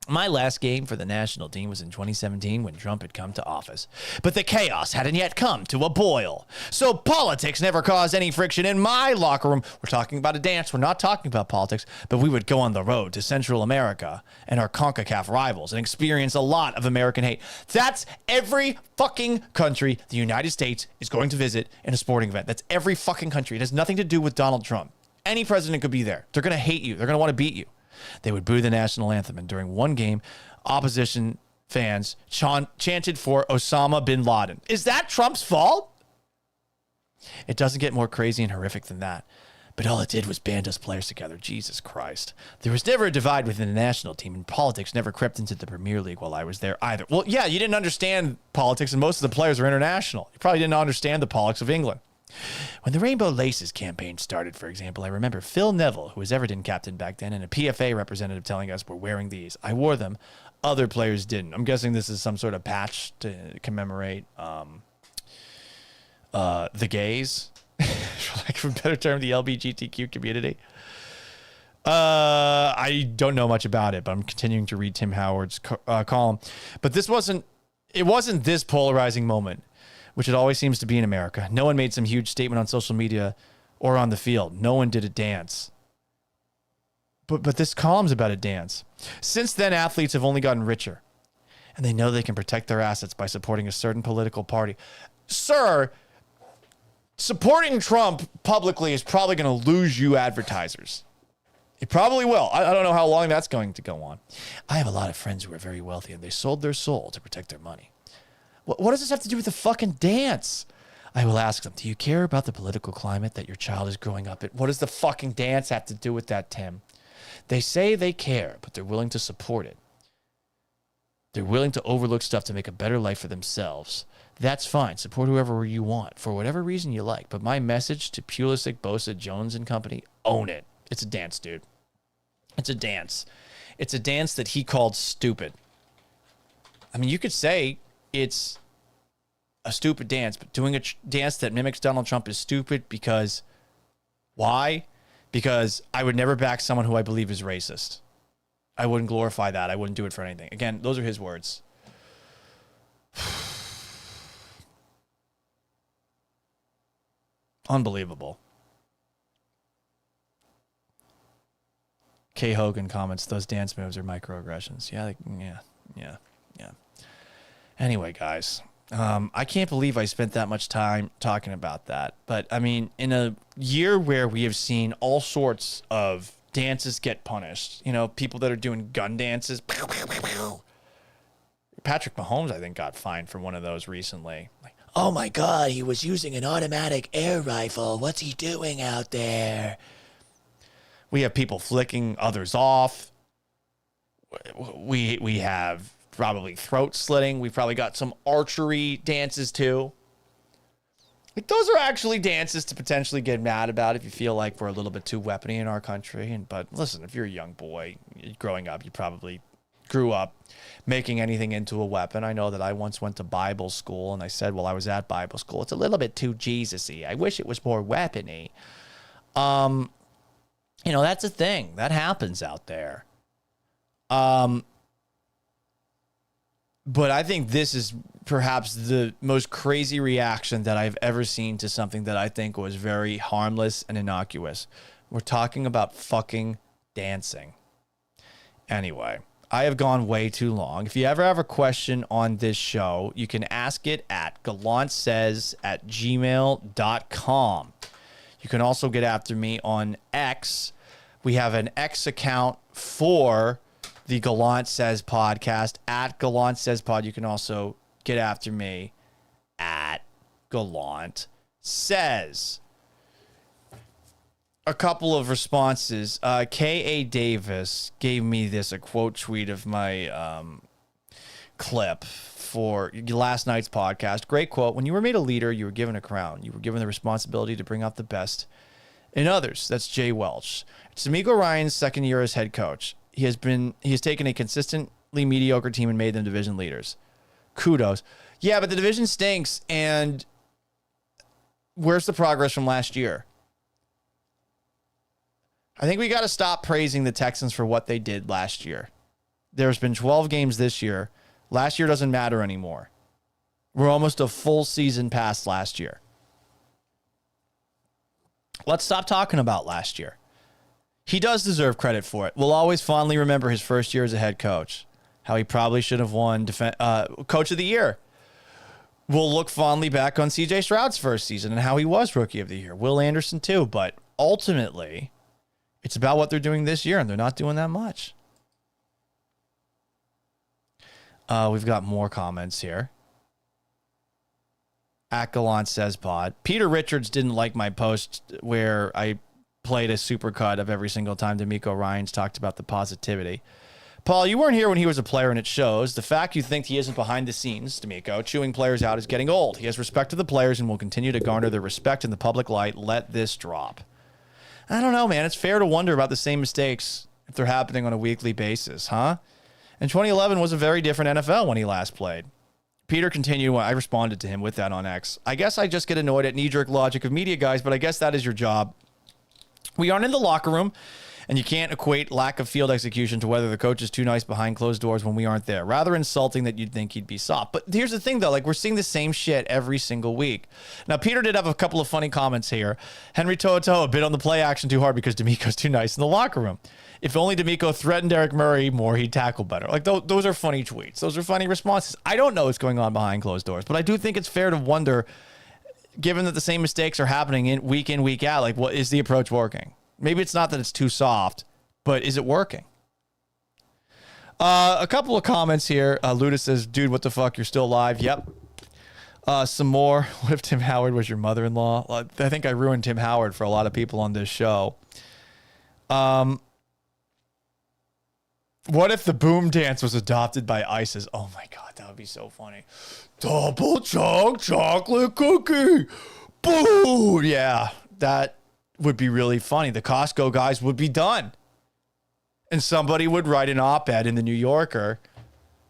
Speaker 1: My last game for the national team was in 2017 when Trump had come to office. But the chaos hadn't yet come to a boil. So politics never caused any friction in my locker room. We're talking about a dance. We're not talking about politics. But we would go on the road to Central America and our CONCACAF rivals and experience a lot of American hate. That's every fucking country the United States is going to visit in a sporting event. That's every fucking country. It has nothing to do with Donald Trump. Any president could be there. They're going to hate you. They're going to want to beat you. They would boo the national anthem, and during one game, opposition fans chanted for Osama bin Laden. Is that Trump's fault? It doesn't get more crazy and horrific than that. But all it did was band us players together. Jesus Christ. There was never a divide within the national team, and politics never crept into the Premier League while I was there either. Well, yeah, you didn't understand politics, and most of the players were international. You probably didn't understand the politics of England. When the Rainbow Laces campaign started, for example, I remember Phil Neville, who was Everton captain back then, and a PFA representative telling us we're wearing these. I wore them. Other players didn't. I'm guessing this is some sort of patch to commemorate the gays, for lack of a better term, the LGBTQ community. I don't know much about it, but I'm continuing to read Tim Howard's column. But it wasn't this polarizing moment, which it always seems to be in America. No one made some huge statement on social media or on the field. No one did a dance. But this column's about a dance. Since then, athletes have only gotten richer, and they know they can protect their assets by supporting a certain political party. Sir, supporting Trump publicly is probably going to lose you advertisers. It probably will. I don't know how long that's going to go on. I have a lot of friends who are very wealthy, and they sold their soul to protect their money. What does this have to do with the fucking dance? I will ask them, do you care about the political climate that your child is growing up in? What does the fucking dance have to do with that, Tim? They say they care, but they're willing to support it. They're willing to overlook stuff to make a better life for themselves. That's fine. Support whoever you want for whatever reason you like. But my message to Pulisic, Bosa, Jones and company, own it. It's a dance, dude. It's a dance. It's a dance that he called stupid. I mean, you could say it's a stupid dance, but doing a dance that mimics Donald Trump is stupid because why? Because I would never back someone who I believe is racist. I wouldn't glorify that. I wouldn't do it for anything. Again, those are his words. Unbelievable. Kay Hogan comments, those dance moves are microaggressions. Yeah. Anyway, guys, I can't believe I spent that much time talking about that. But, I mean, in a year where we have seen all sorts of dances get punished, you know, people that are doing gun dances. Patrick Mahomes, I think, got fined for one of those recently. Like, oh, my God, he was using an automatic air rifle. What's he doing out there? We have people flicking others off. We have probably throat slitting. We've probably got some archery dances too. Like, those are actually dances to potentially get mad about if you feel like we're a little bit too weapony in our country. But listen, if you're a young boy growing up, you probably grew up making anything into a weapon. I know that I once went to Bible school and I said, well, I was at Bible school, it's a little bit too Jesus-y. I wish it was more weapony. You know, that's a thing that happens out there. But I think this is perhaps the most crazy reaction that I've ever seen to something that I think was very harmless and innocuous. We're talking about fucking dancing. Anyway, I have gone way too long. If you ever have a question on this show, you can ask it at gallantsays@gmail.com. You can also get after me on X. We have an X account for the Gallant Says podcast at Gallant Says Pod. You can also get after me at Gallant Says. A couple of responses. K.A. Davis gave me a quote tweet of my clip for last night's podcast. Great quote. When you were made a leader, you were given a crown. You were given the responsibility to bring out the best in others. That's Jay Welch. It's D'Amico Ryan's second year as head coach. He has taken a consistently mediocre team and made them division leaders. Kudos. Yeah, but the division stinks, and where's the progress from last year? I think we got to stop praising the Texans for what they did last year. There's been 12 games this year. Last year doesn't matter anymore. We're almost a full season past last year. Let's stop talking about last year. He does deserve credit for it. We'll always fondly remember his first year as a head coach, how he probably should have won Coach of the Year. We'll look fondly back on C.J. Stroud's first season and how he was Rookie of the Year. Will Anderson too, but ultimately, it's about what they're doing this year, and they're not doing that much. We've got more comments here. At Gallant Says Pod. Peter Richards didn't like my post where I played a supercut of every single time D'Amico Ryans talked about the positivity. Paul, you weren't here when he was a player, and it shows. The fact you think he isn't behind the scenes, D'Amico, chewing players out is getting old. He has respect to the players and will continue to garner their respect in the public light. Let this drop. I don't know, man. It's fair to wonder about the same mistakes if they're happening on a weekly basis, huh? And 2011 was a very different NFL when he last played. Peter continued. I responded to him with that on X. I guess I just get annoyed at knee-jerk logic of media guys, but I guess that is your job. We aren't in the locker room, and you can't equate lack of field execution to whether the coach is too nice behind closed doors when we aren't there. Rather insulting that you'd think he'd be soft. But here's the thing, though. Like, we're seeing the same shit every single week. Now, Peter did have a couple of funny comments here. Henry To'o bit on the play action too hard because D'Amico's too nice in the locker room. If only D'Amico threatened Eric Murray more, he'd tackle better. Like, those are funny tweets. Those are funny responses. I don't know what's going on behind closed doors, but I do think it's fair to wonder, given that the same mistakes are happening in, week out, like, what is the approach working? Maybe it's not that it's too soft, but is it working? A couple of comments here. Luda says, dude, what the fuck? You're still alive. Yep. Some more. What if Tim Howard was your mother-in-law? I think I ruined Tim Howard for a lot of people on this show. What if the boom dance was adopted by ISIS? Oh my God, that would be so funny. Double chunk chocolate cookie. Boo! Yeah, that would be really funny. The Costco guys would be done. And somebody would write an op-ed in the New Yorker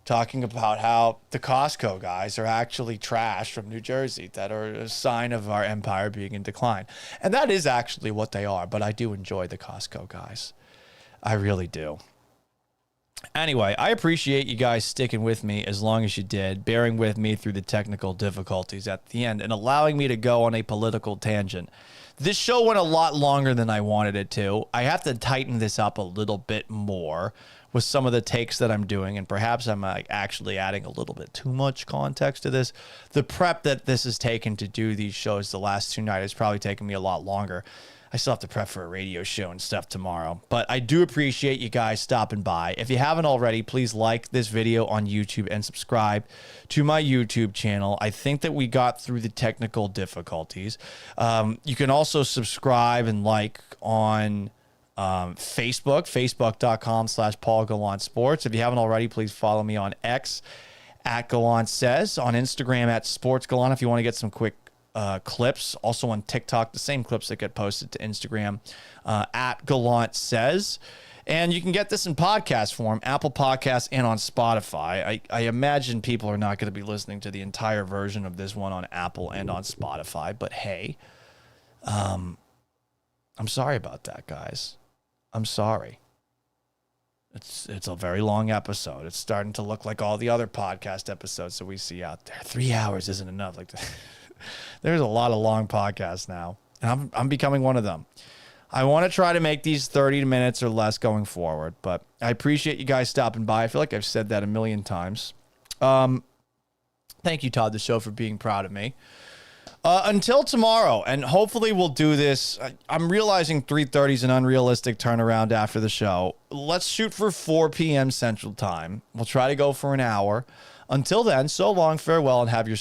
Speaker 1: talking about how the Costco guys are actually trash from New Jersey that are a sign of our empire being in decline. And that is actually what they are, but I do enjoy the Costco guys. I really do. Anyway, I appreciate you guys sticking with me as long as you did, bearing with me through the technical difficulties at the end, and allowing me to go on a political tangent. This show went a lot longer than I wanted it to. I have to tighten this up a little bit more with some of the takes that I'm doing, and perhaps I'm actually adding a little bit too much context to this. The prep that this has taken to do these shows the last 2 nights has probably taken me a lot longer. I still have to prep for a radio show and stuff tomorrow. But I do appreciate you guys stopping by. If you haven't already, please like this video on YouTube and subscribe to my YouTube channel. I think that we got through the technical difficulties. You can also subscribe and like on Facebook, facebook.com/Paul Gallant Sports. If you haven't already, please follow me on X at Gallant Says, on Instagram at Sports Gallant if you want to get some quick clips. Also on TikTok, the same clips that get posted to Instagram at Gallant Says. And you can get this in podcast form, Apple Podcasts and on Spotify. I imagine people are not going to be listening to the entire version of this one on Apple and on Spotify, but hey, I'm sorry about that, guys. I'm sorry. It's a very long episode. It's starting to look like all the other podcast episodes that we see out there. 3 hours isn't enough. Like there's a lot of long podcasts now, and I'm becoming one of them. I want to try to make these 30 minutes or less going forward, but I appreciate you guys stopping by. I feel like I've said that a million times. Thank you, Todd, the show, for being proud of me. Until tomorrow, and hopefully we'll do this. I'm realizing 3:30 is an unrealistic turnaround after the show. Let's shoot for 4 p.m. Central Time. We'll try to go for an hour. Until then, so long, farewell, and have yourself